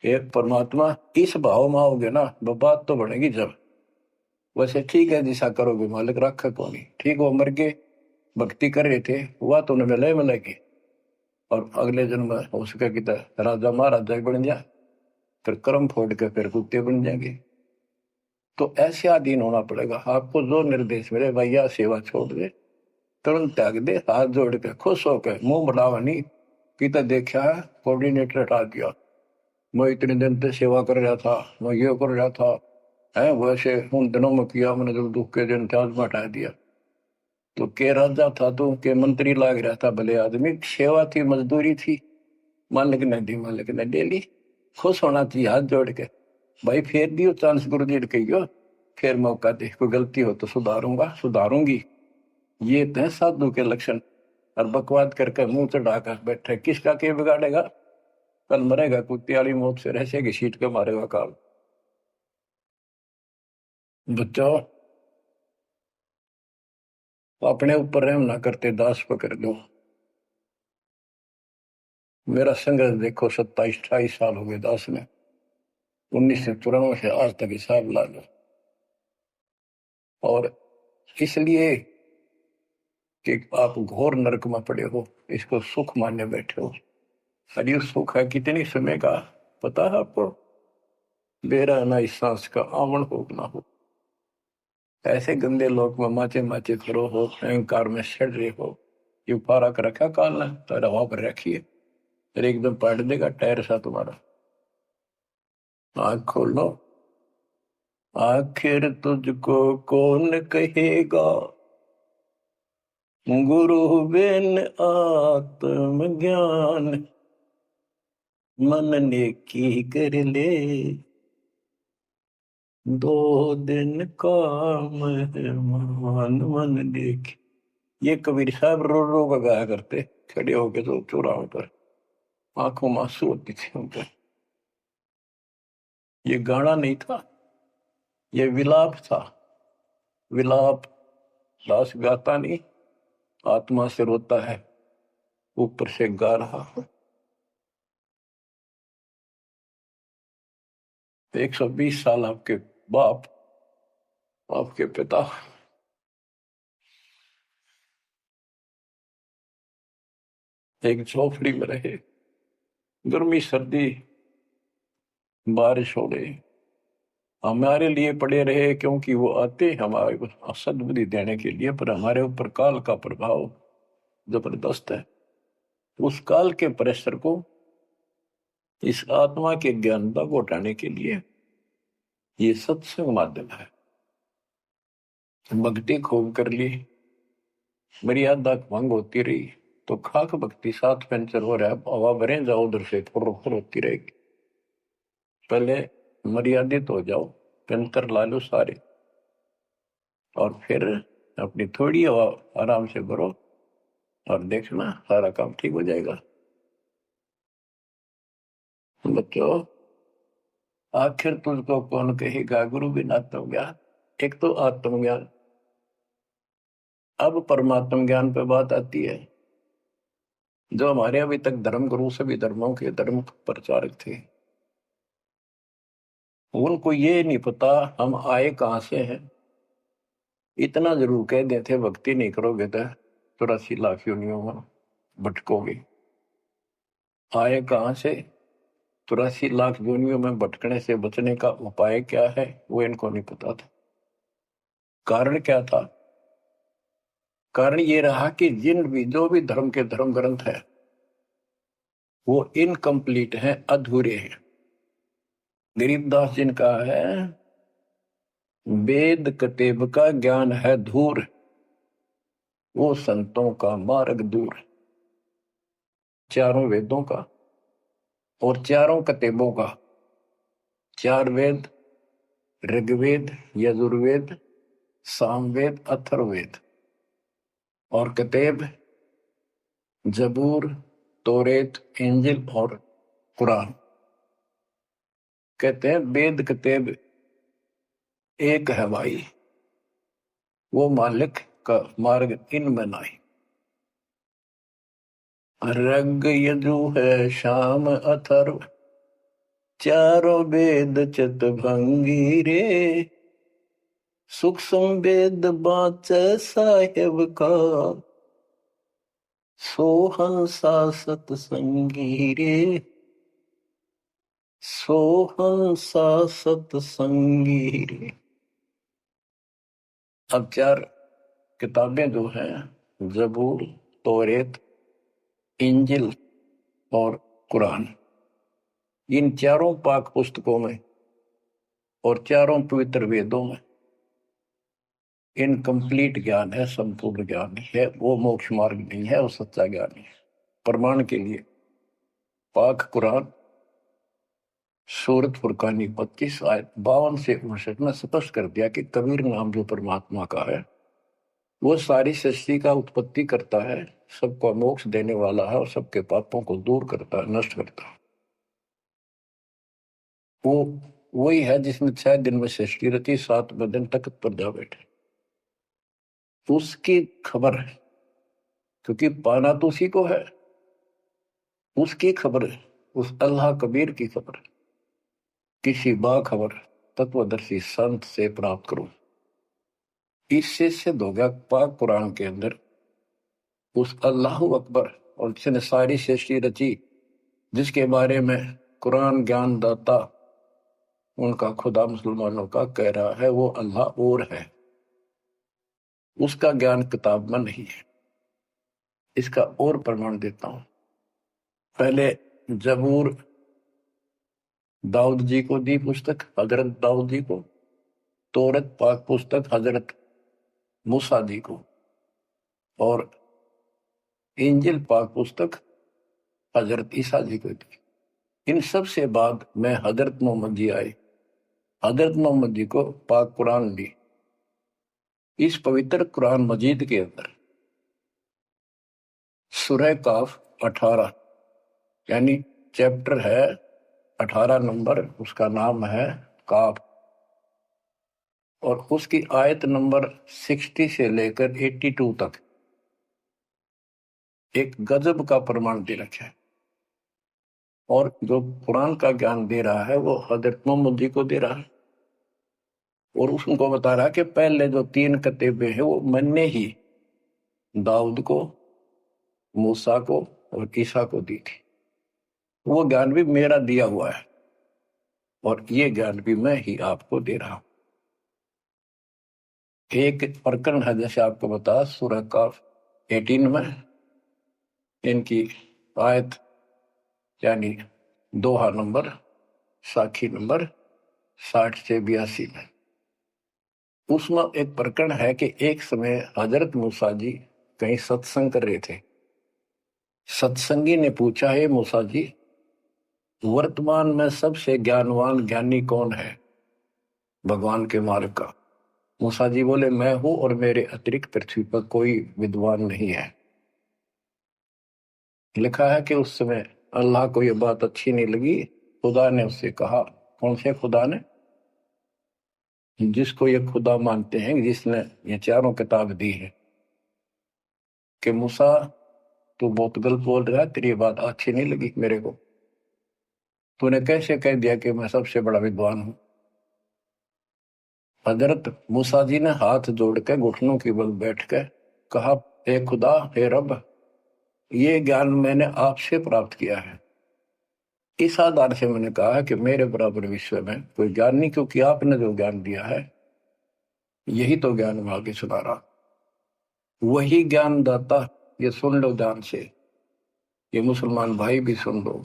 एक परमात्मा इस भाव में आओगे ना, बात तो बढ़ेगी जब। वैसे ठीक है दिशा करोगे, मालिक रखा को नहीं, ठीक वो मर गए, भक्ति कर रहे थे, हुआ तो उन्हें मिले मिलेगी, और अगले जन्म में हो सके कि राजा महाराजा बन जाए, फिर कर्म फोड़ के फिर कुत्ते बन जाएंगे। तो ऐसे अधीन होना पड़ेगा आपको। जो निर्देश मिले भैया सेवा छोड़ दे, तुरंत त्याग दे, हाथ जोड़ के खुश होकर, मुंह बढ़ावा नहीं कि तो देखा है कोऑर्डिनेटर हटा दिया, मैं इतने दिन से सेवा कर रहा था, मैं ये कर रहा था, है वैसे उन दिनों में किया मैंने, जो दुख के दिन थे आज में हटा दिया। तो के राजा था तो के मंत्री लाग रहा था, भले आदमी, सेवा थी, मजदूरी थी, मालिक ने दी, मालिक ने ले ली। खुश होना चाहिए हाथ जोड़ के, भाई फेर दियो चांस गुरु जी कहियो, फिर मौका दे, कोई गलती हो तो सुधारूंगा, सुधारूंगी। ये तो है साधु के लक्षण। और बकवाद करके मुंह चढ़ाकर बैठे, किसका के बिगाड़ेगा? कल मरेगा कुत्ते वाली मौत से, रहसे की सीट के मारेगा काल। बच्चों, अपने ऊपर रहम ना करते, दास पकड़ लो। मेरा संघर्ष देखो, 27-28 साल हो गए दास में। 1994 से आज तक हिसाब ला लो। और इसलिए कि आप घोर नरक में पड़े हो, इसको सुख मानने बैठे हो। अरे सुख है कितनी समय का, पता है आपको? बेरा ना इस सांस का आवण हो ना हो। ऐसे गंदे लोग में माचे माचे करो हो, अहंकार में सड़ रहे हो। ये पारा कर रखा काल ने, तो हवा पर रखिए, फिर एकदम पलट देगा टायर सा तुम्हारा। आँख खोल लो। आखिर तुझको कौन कहेगा, गुरु बिन आत्मज्ञान। मन ने की कर ले, 2 दिन काम है मान। मन ने की, ये कबीर साहब रो रो का गाया करते, खड़े होके तो चौराहों पर, आंखों में आंसू होती थी उनके। ये गाना नहीं था, ये विलाप था। विलाप दास गाता नहीं, आत्मा से रोता है, ऊपर से गा रहा है। 120 साल आपके बाप, आपके पिता एक झोपड़ी में रहे, गर्मी सर्दी बारिश हो गई, हमारे लिए पड़े रहे, क्योंकि वो आते हमारे को सद्बुद्धि देने के लिए, पर हमारे ऊपर काल का प्रभाव जबरदस्त है। उस काल के प्रेशर को इस आत्मा के ज्ञानता को हटाने के लिए ये सत्संग माध्यम है। भक्ति खूब कर ली, मर्यादा भंग होती रही तो खाक भक्ति साथ पंचर हो रहा है, हवा भरे जाओ उधर से फुर फुर होती रहेगी। पहले मर्यादित हो जाओ, पंचर ला लो सारे, और फिर अपनी थोड़ी हवा आराम से भरो, और देखना सारा काम ठीक हो जाएगा। बच्चों, आखिर तुझको कौन कहेगा, गुरु बिन आत्मज्ञान। एक तो आत्मज्ञान, अब परमात्म ज्ञान पे बात आती है। जो हमारे अभी तक धर्म गुरु सभी धर्मों के धर्म प्रचारक थे, उनको ये नहीं पता हम आए कहां से हैं। इतना जरूर कह देते, भक्ति नहीं करोगे तो 84 लाख योनियों में भटकोगे। आए कहां से, 84 लाख योनियों में भटकने से बचने का उपाय क्या है, वो इनको नहीं पता था। कारण क्या था? कारण ये रहा कि जो भी धर्म के धर्म ग्रंथ है वो इनकम्प्लीट है, अधूरे हैं। गरीबदास जिनका है, वेद कतेब का ज्ञान है धूर, वो संतों का मार्ग दूर। चारों वेदों का और चारों कतेबों का, 4 वेद, ऋग्वेद, यजुर्वेद, सामवेद, अथर्ववेद, और कतेब जबूर, तोरेत, इंजिल और कुरान। कहते हैं वेद कतेब एक है भाई, वो मालिक का मार्ग इनमें नहीं। ऋग यजु है शाम अथर्व, चारों वेद चित भंगी रे। सूक्ष्म वेद बाच साहेब का, सोहंसा सतसंगी रे। सोहंसा सतसंगी रे। अब 4 किताबें जो हैं, जबूर, तौरेत, इंजिल और कुरान, इन चारों पाक पुस्तकों में और चारों पवित्र वेदों में इनकम्प्लीट ज्ञान है, संपूर्ण ज्ञान नहीं है। वो मोक्ष मार्ग नहीं है, वो सच्चा ज्ञान है। प्रमाण के लिए पाक कुरान सूरत फुरकानी 25 आयत 52 से 59 में स्पष्ट कर दिया कि कबीर नाम जो परमात्मा का है वो सारी सृष्टि का उत्पत्ति करता है, सबको मोक्ष देने वाला है और सबके पापों को दूर करता है, नष्ट करता है। वो वही है जिसने 6 दिन में सृष्टि रची, 7वें दिन तख्त पर जा बैठे। उसकी खबर है, क्योंकि पाना तो उसी को है। उसकी खबर है, उस अल्लाह कबीर की खबर, किसी बाखबर तत्वदर्शी संत से प्राप्त करो। इससे सिद्ध हो गया पाक कुरान के अंदर उस अल्लाह अकबर और जिसने सारी सृष्टि रची, जिसके बारे में कुरान ज्ञान दाता उनका खुदा मुसलमानों का कह रहा है वो अल्लाह और है, उसका ज्ञान किताब में नहीं है। इसका और प्रमाण देता हूं। पहले जबूर दाऊद जी को दी पुस्तक, हजरत दाऊद जी को। तौरत पाक पुस्तक हजरत मूसा जी को। और इंजिल पाक पुस्तक हजरत ईसा जी को दी। इन सब से बाद में हजरत मोहम्मद जी आए। हजरत मोहम्मद जी को पाक कुरान दी। इस पवित्र कुरान मजीद के अंदर सूरह काफ 18 यानी चैप्टर है 18 नंबर, उसका नाम है काफ। और उसकी आयत नंबर 60 से लेकर 82 तक एक गजब का प्रमाण दे रखा है। और जो कुरान का ज्ञान दे रहा है वो हजरत मोहम्मद जी को दे रहा है। और उसको बता रहा है कि पहले जो 3 किताबें हैं वो मैंने ही दाऊद को, मूसा को और ईसा को दी थी। वो ज्ञान भी मेरा दिया हुआ है और ये ज्ञान भी मैं ही आपको दे रहा हूं। एक प्रकरण है, जैसे आपको बता, सूरह काफ 18 में इनकी आयत यानी दोहा नंबर, साखी नंबर 60 से 82 में उसमें एक प्रकरण है कि एक समय हजरत मूसा जी कहीं सत्संग कर रहे थे। सत्संगी ने पूछा, है मूसा जी, वर्तमान में सबसे ज्ञानवान ज्ञानी कौन है भगवान के मार्ग का? मूसा जी बोले, मैं हूं और मेरे अतिरिक्त पृथ्वी पर कोई विद्वान नहीं है। लिखा है कि उस समय अल्लाह को यह बात अच्छी नहीं लगी। खुदा ने उससे कहा, कौन से खुदा ने? जिसको ये खुदा मानते हैं, जिसने ये चारों किताब दी है, कि मूसा तू बहुत गलत बोल रहा है, तेरी बात अच्छी नहीं लगी मेरे को। तूने कैसे कह दिया कि मैं सबसे बड़ा विद्वान हूं? हजरत मूसा जी ने हाथ जोड़ के घुटनों की बल बैठ के कहा, हे खुदा, हे रब, ये ज्ञान मैंने आपसे प्राप्त किया है। इस आधार से मैंने कहा कि मेरे बराबर विश्व में कोई ज्ञान नहीं, क्योंकि आपने जो ज्ञान दिया है यही तो ज्ञान मैं आगे सुना रहा। वही ज्ञान दाता, ये सुन लो ध्यान से, ये मुसलमान भाई भी सुन लो,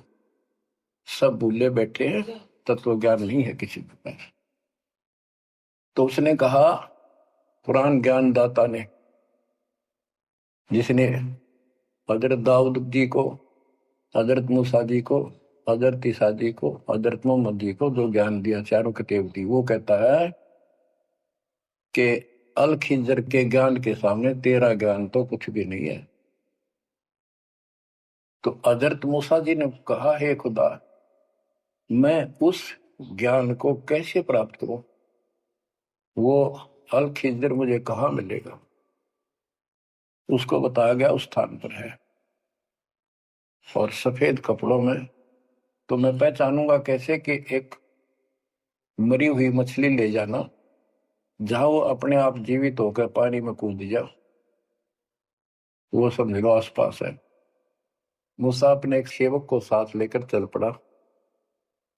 सब भूले बैठे हैं, तत्व ज्ञान नहीं है किसी के पास। तो उसने कहा, कुरान ज्ञान दाता ने, जिसने हजरत दाऊद जी को, हजरत मूसा जी को, हजरत ईसा जी को, हजरत मोहम्मद जी को जो ज्ञान दिया, चारों किताब दी, वो कहता है कि अल खिजर के ज्ञान के सामने तेरा ज्ञान तो कुछ भी नहीं है। तो हजरत मूसा जी ने कहा, हे खुदा, मैं उस ज्ञान को कैसे प्राप्त करूं? वो अल खिजर मुझे कहाँ मिलेगा? उसको बताया गया उस स्थान पर है, और सफेद कपड़ों में। तो मैं पहचानूंगा कैसे कि एक मरी हुई मछली ले जाना, जहां वो अपने आप जीवित होकर पानी में कूद जाओ, वो समझ लो आसपास है। मूसा अपने एक सेवक को साथ लेकर चल पड़ा।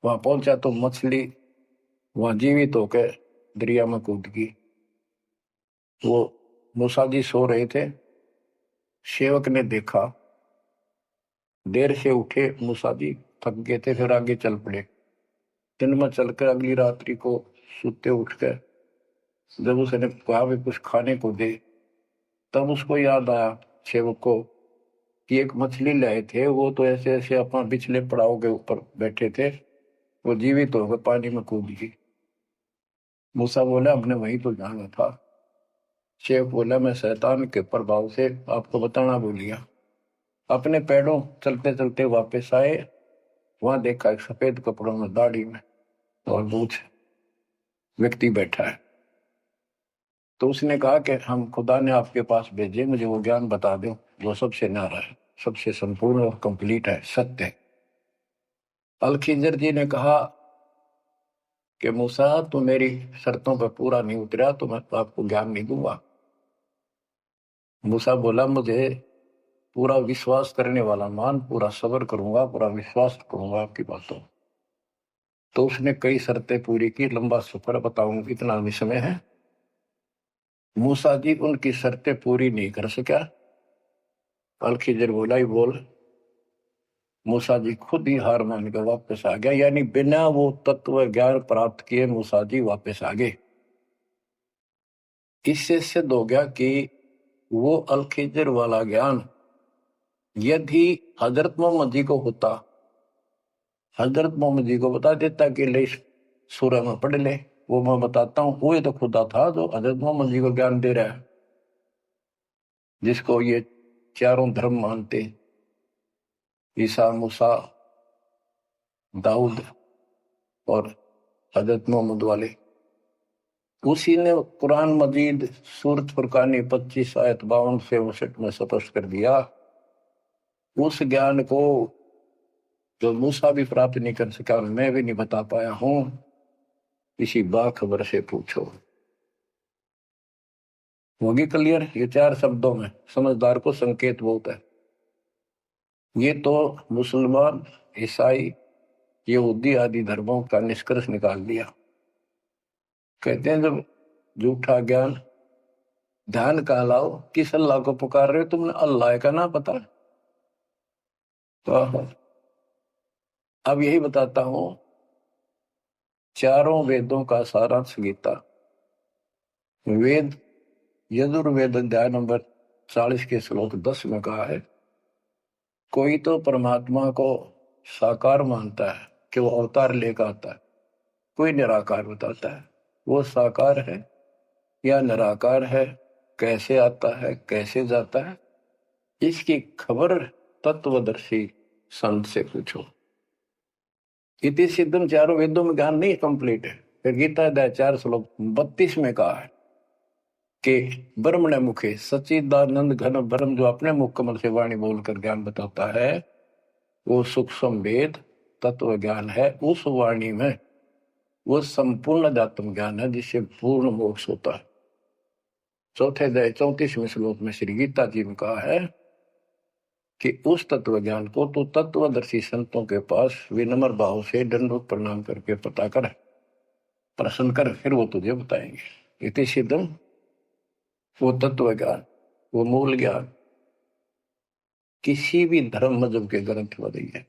वहां पहुंचा तो मछली वहां जीवित होकर दरिया में कूद गई। वो मूसा जी सो रहे थे। सेवक ने देखा, देर से उठे मूसा जी, थक गए थे, फिर आगे चल पड़े। दिन में चलकर अगली रात्रि को सुते उठकर जब उसने कहा भी कुछ खाने को दे, तब उसको याद आया सेवक को कि एक मछली लाए थे, वो तो ऐसे ऐसे अपना पिछले पड़ाव के ऊपर बैठे थे, वो जीवित होकर पानी में कूद गई। मूसा बोला हमने वहीं तो जाना था। शेख बोला मैं शैतान के प्रभाव से आपको बताना भूल गया। अपने पैरों चलते चलते वापस आए, वहां देखा एक सफेद कपड़ों में, दाढ़ी में और मूछ व्यक्ति बैठा है। तो उसने कहा कि हम खुदा ने आपके पास भेजे, मुझे वो ज्ञान बता दो जो सबसे न्यारा है, सबसे संपूर्ण और कंप्लीट है, सत्य है। अल खिजर जी ने कहा कि मूसा तू मेरी शर्तों पर पूरा नहीं उतरा तो मैं तो आपको ज्ञान नहीं दूंगा। मूसा बोला मुझे पूरा विश्वास करने वाला मान, पूरा सब्र करूंगा, पूरा विश्वास करूंगा आपकी बातों। तो उसने कई शर्तें पूरी की, लंबा सफर बताऊंगा, इतना भी समय है। मूसा जी उनकी शर्तें पूरी नहीं कर सका। अल खिजर बोला ही बोल। मूसा जी खुद ही हार मान कर वापस आ गया, यानी बिना वो तत्व ज्ञान प्राप्त किए मूसा जी वापस आ गए। इससे सिद्ध हो गया कि वो अल खिजर वाला ज्ञान यदि हजरत मोहम्मद जी को होता, हजरत मोहम्मद जी को बता देता कि ले सूरह में पढ़ ले, वो मैं बताता हूँ, वो तो खुदा था जो हजरत मोहम्मद जी को ज्ञान दे रहा है, जिसको ये चारों धर्म मानते, ईसा, मूसा, दाऊद और हजरत मोहम्मद वाले। उसी ने कुरान मजीद सूरत फुरकानी 25 आयत 52 से 59 में स्पष्ट कर दिया। उस ज्ञान को जो मूसा भी प्राप्त नहीं कर सका, मैं भी नहीं बता पाया हूं, इसी बाखबर से पूछो। होगी क्लियर? ये 4 शब्दों में समझदार को संकेत बहुत है। ये तो मुसलमान, ईसाई, यहूदी आदि धर्मों का निष्कर्ष निकाल दिया। कहते हैं जब झूठा ज्ञान, ध्यान का लाओ, किस अल्लाह को पुकार रहे हो तुमने? अल्लाह का ना पता? तो अब यही बताता हूं, चारों वेदों का सारांश गीता। वेद यजुर्वेद अध्याय नंबर 40 के श्लोक 10 में कहा है, कोई तो परमात्मा को साकार मानता है कि वो अवतार लेकर आता है, कोई निराकार बताता है। वो साकार है या निराकार है, कैसे आता है, कैसे जाता है, इसकी खबर तत्वदर्शी संत से पूछो। इति सिद्धम, चारों वेदों में ज्ञान नहीं कंप्लीट है। फिर गीता अध्याय 4 श्लोक 32 में कहा है कि ब्रह्मण मुखे सच्चिदानंद घन ब्रह्म, जो अपने मुख कमल से वाणी बोलकर ज्ञान बताता है, वो सूक्ष्म वेद तत्व ज्ञान है। उस वाणी में वो संपूर्ण अध्यात्म ज्ञान है जिससे पूर्ण मोक्ष होता है। चौथे अध्याय 34वें श्लोक में श्री गीता जी ने कहा है कि उस तत्व ज्ञान को तो तत्वदर्शी संतों के पास विनम्र भाव से दंडवत प्रणाम करके पता कर, प्रश्न कर, फिर वो तुझे बताएंगे। इति सिद्धम, वो तत्व ज्ञान, वो मूल ज्ञान किसी भी धर्म मजहब के ग्रंथ में नहीं है।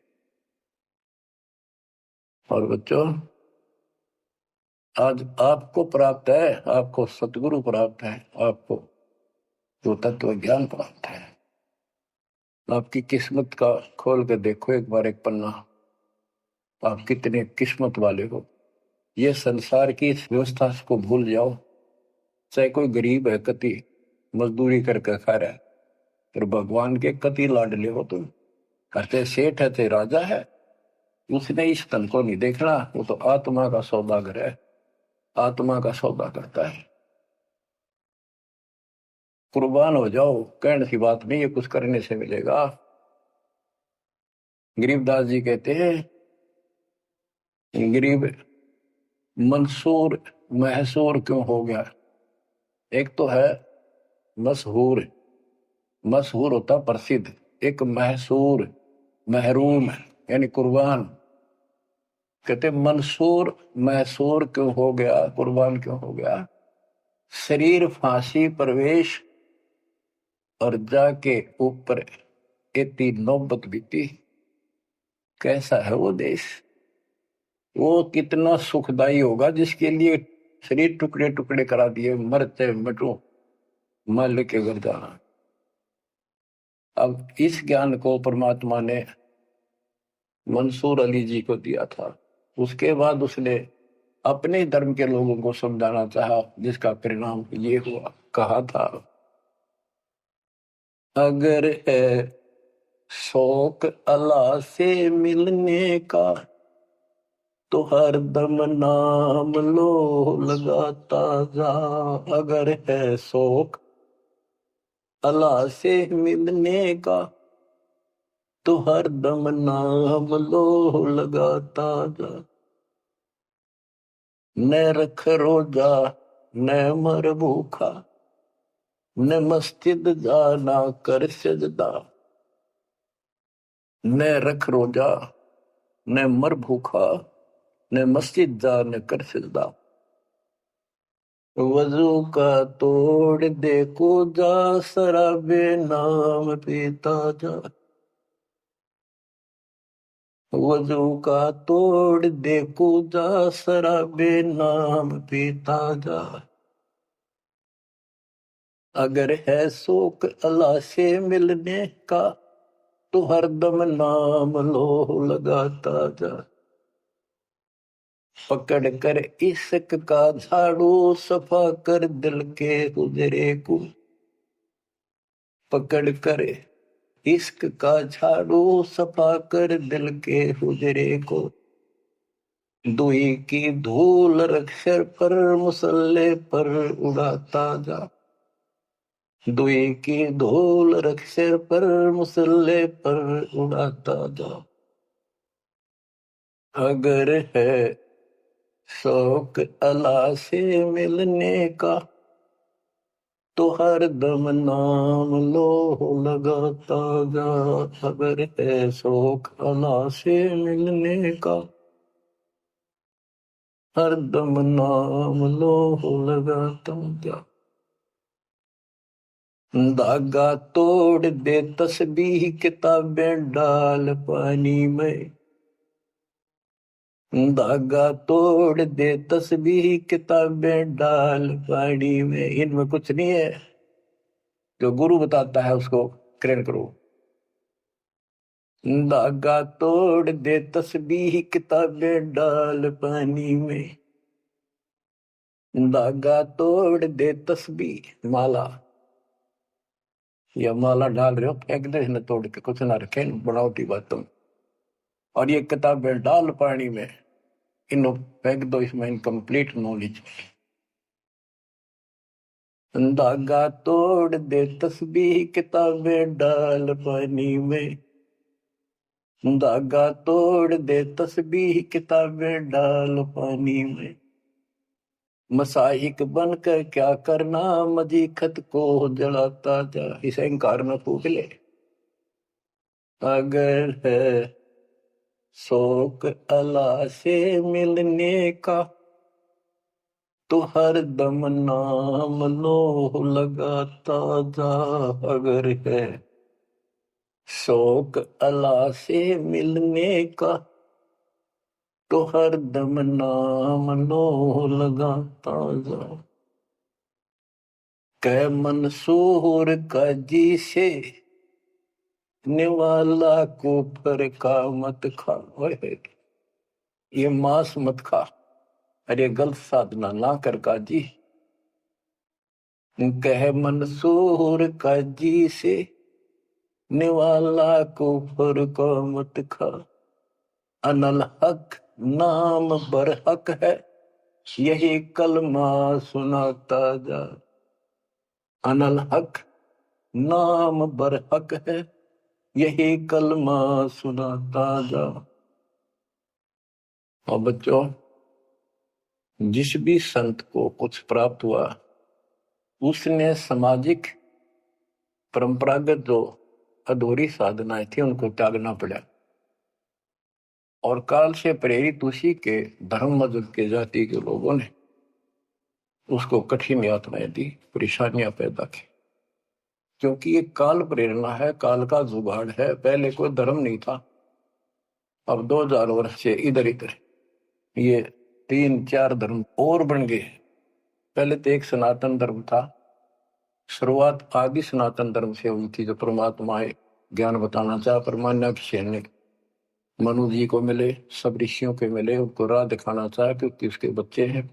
और बच्चों, आज आपको प्राप्त है, आपको सतगुरु प्राप्त है, आपको जो तत्व ज्ञान प्राप्त है। आपकी किस्मत का खोल के देखो एक बार एक पन्ना, आप कितने किस्मत वाले हो। ये संसार की इस व्यवस्था को भूल जाओ। चाहे कोई गरीब है, कति मजदूरी करके खा रहा है, फिर भगवान के कति लाडले हो तुम। कहते सेठ है, ते राजा है, उसने इस तन को नहीं देखना, वो तो आत्मा का सौदागर है, आत्मा का सौदा करता है। कुर्बान हो जाओ, कहने की बात नहीं, ये कुछ करने से मिलेगा। गरीबदास जी कहते हैं, गरीब मंसूर महसूर क्यों हो गया? एक तो है मशहूर, मशहूर होता प्रसिद्ध, एक महसूर महरूम यानी कुर्बान। कहते मंसूर महसूर क्यों हो गया, कुर्बान क्यों हो गया? शरीर फांसी प्रवेश और जाके ऊपर इतनी नौबत बीती। कैसा है वो देश? वो कितना सुखदाई होगा जिसके लिए शरीर टुकड़े टुकड़े करा दिए, मरते मटो मल के घर जाना। अब इस ज्ञान को परमात्मा ने मंसूर अली जी को दिया था। उसके बाद उसने अपने धर्म के लोगों को समझाना चाहा, जिसका परिणाम ये हुआ। कहा था, अगर है शौक अल्लाह से मिलने का तो हर दम नाम लो लगाता जा। अगर है शौक अल्लाह से मिलने का तो हर दम नाम लो लगाता जा। न रख रोजा न मर भूखा, न मस्जिद जाना कर सजदा। न रख रोजा न मर भूखा, न मस्जिद जा न कर सजदा। वजू का तोड़ दे को जा, शराबे नाम पीता जा। वजू का तोड़ दे को जा, शराबे नाम पीता जा। अगर है शौक अल्लाह से मिलने का तो हरदम नाम लो लगाता जा। पकड़ कर इश्क का झाड़ू, सफा कर दिल के हुजरे को। पकड़ कर इश्क का झाड़ू, सफा कर दिल के हुजरे को। दुई की धूल रख सिर पर, मुसल्ले पर उड़ाता जा। दुई की धूल रख सिर पर, मुसल्ले पर उड़ाता जा। अगर है शौक अल्लाह से मिलने का तो हर दम नाम लो लगाता जा। अगर है शौक अल्लाह से मिलने का हर दम नाम लो लगाता जा। धागा तोड़ दे तस्बीह, किताबें डाल पानी में। धागा तोड़ दे तस्बीह, किताबें डाल पानी में। इनमें कुछ नहीं है, जो गुरु बताता है उसको ग्रहण करो। धागा तोड़ दे तस्बीह, किताबें डाल पानी में। धागा तोड़ दे तस्बीह, माला या माला डाल रहे हो, फेंक दे न तोड़ के, कुछ ना रखे बनावटी बातों। और ये किताबें डाल पानी में, इनो फेंक दो, इसमें इनकम्प्लीट नॉलेज। धागा तोड़ दे तस्बीह, किताबें डाल पानी में। धागा तोड़ दे तस्बीह, किताबें डाल पानी में। मसाहिक बनकर क्या करना, मजी खत को जलाता जा। इसे अहंकार न फूक ले। अगर है शौक अल्लाह से मिलने का तो हर दम नाम लो लगाता जा। अगर है शौक अल्लाह से मिलने का तो हर दम नाम लो लगाता जा। कै मंसूर का जी से निवाला को पर का मत खा। ये मांस मत खा, अरे गलत साधना ना कर काजी। कह मंसूर का जी से निवाला को पर का मत खा। अनल हक नाम बर हक है, यही कलमा सुनाता जा। अनल हक नाम बर हक है, यही कलमा सुनाता जा। और बच्चों, जिस भी संत को कुछ प्राप्त हुआ उसने सामाजिक परंपरागत जो अधूरी साधनाएं थी उनको त्यागना पड़ा। और काल से प्रेरित उसी के धर्म मजहब के जाति के लोगों ने उसको कठिन यातनाएं दी, परेशानियां पैदा की। क्योंकि ये काल प्रेरणा है, काल का जुगाड़ है। पहले कोई धर्म नहीं था, अब 2000 वर्ष से इधर इधर ये 3-4 धर्म और बन गए। पहले तो एक सनातन धर्म था, शुरुआत आदि सनातन धर्म से हुई थी, जो परमात्मा ज्ञान बताना चाहा परमान्य सेन ने। मनु जी को मिले, सब ऋषियों के मिले, उनको राह दिखाना चाहा क्योंकि उसके बच्चे हैं,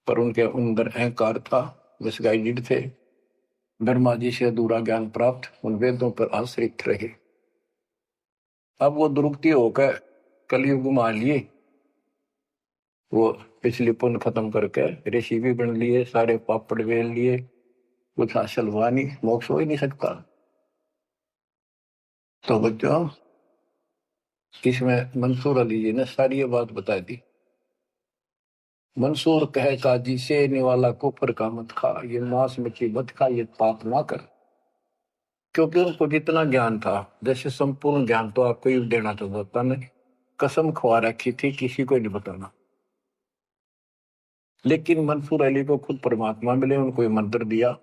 पर उनके अंदर अहंकार था, मिसगाइडेड थे। ब्रह्मा जी से अधूरा ज्ञान प्राप्त, उन वेदों पर आश्रित रहे। अब वो दुरुक्ति होकर कलयुग में आ लिए, वो पिछली पुण्य खत्म करके ऋषि भी बन लिए, सारे पापड़ वेल लिए, कुछ हासिल हुआ नहीं, मोक्ष हो ही नहीं सकता। तो बच्चों, इसमें मंसूर अली जी ने सारी ये बात बता दी। मंसूर कहे काजी से निवाला कुफर का मत खा, ये मांस मछली मत खा, ये पाप ना कर। क्योंकि उनको जितना ज्ञान था, जैसे संपूर्ण ज्ञान तो आपको ही देना चाहता नहीं, कसम खवा रखी थी किसी को नहीं बताना। लेकिन मंसूर अली को खुद परमात्मा मिले, उनको ये मंत्र दिया,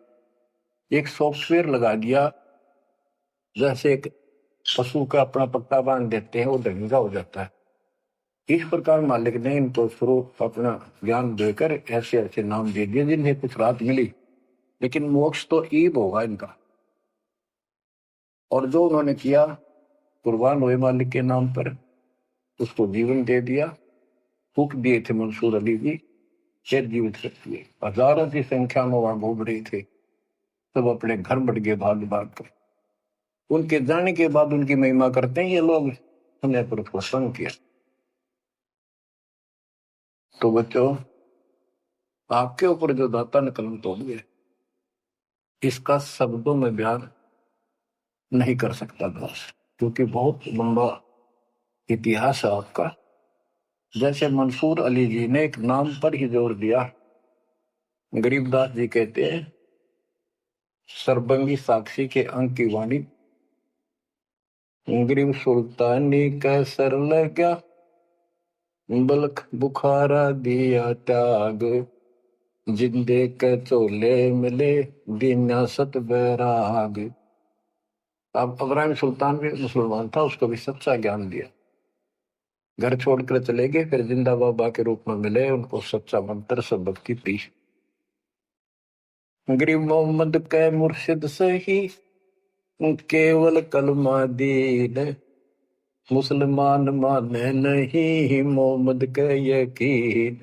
एक सॉफ्टवेयर लगा दिया, जैसे एक पशु का अपना पट्टा बांध देते हैं, वो ढंगा हो जाता है। इस प्रकार मालिक ने इनको शुरू अपना ज्ञान देकर ऐसे ऐसे नाम दे दिए जिन्हें कुछ राहत मिली, लेकिन मोक्ष तो ईब होगा इनका। और जो उन्होंने किया, कुर्बान हुए मालिक के नाम पर, उसको जीवन दे दिया। हुक दिए थे मंसूर अली जी, फिर जीवित रख दिए। हजारों की संख्या में वहां घूम रहे थे, सब अपने घर बढ़ गए भाग भाग कर। उनके जाने के बाद उनकी महिमा करते हैं ये लोग, हमने पर उसको संग किया। तो बच्चों, आपके ऊपर जो दाता ने कलम तोड़ दिया, इसका शब्दों में बयान नहीं कर सकता दास, क्योंकि बहुत लंबा इतिहास है आपका। जैसे मंसूर अली जी ने एक नाम पर ही जोर दिया। गरीबदास जी कहते हैं, सरबंगी साक्षी के अंक की वाणी, गरीब सुल्तानी कैसर लगा, बल्क बुखारा दिया त्याग, जिंदे के चोले मिले दीना सत बैराग। अब इब्राहिम सुल्तान भी मुसलमान था, उसको भी सच्चा ज्ञान दिया। घर छोड़कर चले गए, फिर जिंदा बाबा के रूप में मिले, उनको सच्चा मंत्र सबक की दी। गरीब मोहम्मद के मुर्शिद सही, केवल कलमा दीन, मुसलमान माने नहीं मोहम्मद के यकीन।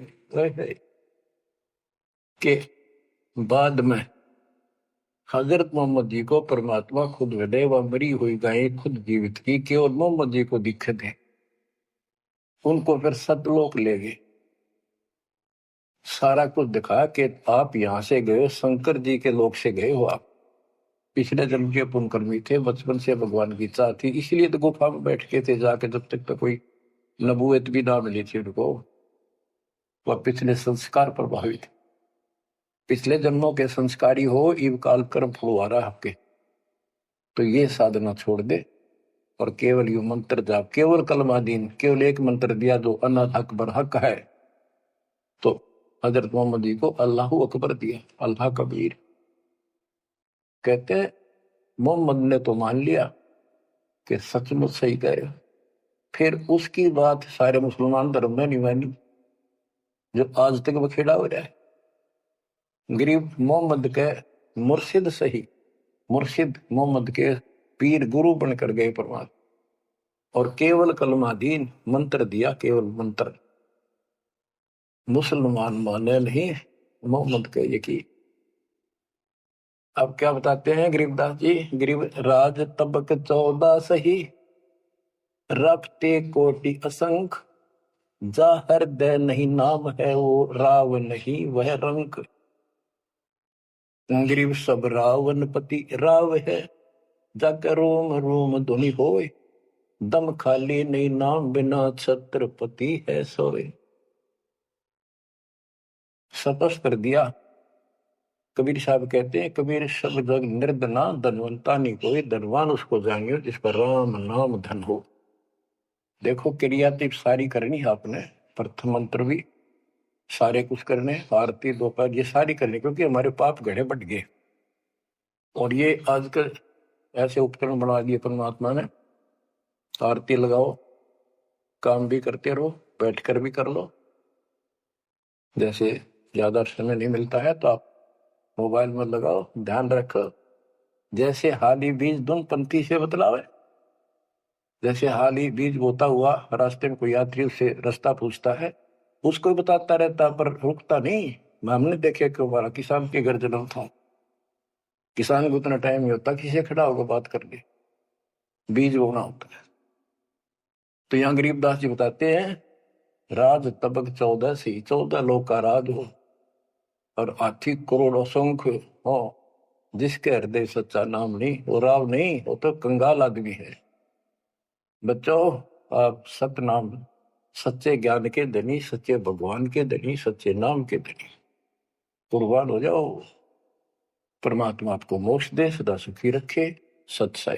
के बाद में हजरत मोहम्मद जी को परमात्मा खुद मिले, वह मरी हुई गायें खुद जीवित की, केवल मोहम्मद जी को दिखे थे। उनको फिर सतलोक ले गए, सारा कुछ दिखा कि आप यहां से गए, शंकर जी के लोक से गए हो आप, पिछले जन्म के पुण्यकर्मी थे, बचपन से भगवान की चाह थी, इसलिए तो गुफा में बैठ के थे जाके, जब तक तो कोई नबूवत भी ना मिली थी उनको। वह पिछले संस्कार प्रभावित, पिछले जन्मों के संस्कारी हो, इव काल कर्म फुलवारा आपके। तो ये साधना छोड़ दे और केवल यू मंत्र जाप, केवल कलमा दीन, केवल एक मंत्र दिया जो अनाथ अकबर हक है। तो हजरत मोहम्मद जी को अल्लाह अकबर दिया, अल्लाह कबीर। कहते मोहम्मद ने तो मान लिया कि सचमुच सही गए, फिर उसकी बात सारे मुसलमान धर्म में नहीं मानी, जो आज तक बखेड़ा हो रहा है। गरीब मोहम्मद के मुर्शिद सही, मुर्शिद मोहम्मद के पीर गुरु बनकर गए परमात्मा, और केवल कलमा दीन मंत्र दिया, केवल मंत्र। मुसलमान माने नहीं मोहम्मद के यकीन। अब क्या बताते हैं गरीबदास जी, गरीब राज तबक 14 सही, रखते कोटि असंख, जा हृदय नहीं नाम है वो राव नहीं वह रंक। गरीब सब रावण पति राव है, जाकर रोम रोम धुनि होए, दम खाली नहीं नाम बिना छत्रपति है सोए। स्पष्ट कर दिया। कबीर साहब कहते हैं, कबीर सब जग निर्धना, धनवंता नहीं कोई, धनवान उसको जानियो जिस पर राम नाम धन हो। देखो क्रिया तो सारी करनी है आपने, प्रथम मंत्र भी सारे कुछ करने, आरती दोपहर ये सारी करनी, क्योंकि हमारे पाप घड़े बढ़ गए। और ये आजकल ऐसे उपकरण बना दिए परमात्मा ने, आरती लगाओ, काम भी करते रहो, बैठकर भी कर लो। जैसे ज्यादा समय नहीं मिलता है तो आप मोबाइल में लगाओ, ध्यान रखो, जैसे हाली बीज धुन पंक्ति से बतलावे, जैसे हाल ही बीज बोता हुआ रास्ते में कोई यात्री उससे रास्ता पूछता है, उसको ही बताता रहता पर रुकता नहीं। हमने देखे कि हमारा किसान के घर जन्म था, किसान को उतना टाइम नहीं होता किसी से खड़ा होकर बात कर ले, बीज बोना होता है। तो यहाँ गरीबदास जी बताते हैं, राज तबक 14 सी, 14 लोग का राज हो और हाथी करोड़ों संख्य हो, जिसके हृदय सच्चा नाम नहीं, वो राव नहीं, वो तो कंगाल आदमी है। बच्चों, आप सतनाम, सच्चे ज्ञान के धनी, सच्चे भगवान के धनी, सच्चे नाम के धनी कुर्बान हो जाओ। परमात्मा आपको मोक्ष दे, सदा सुखी रखे। सत साई।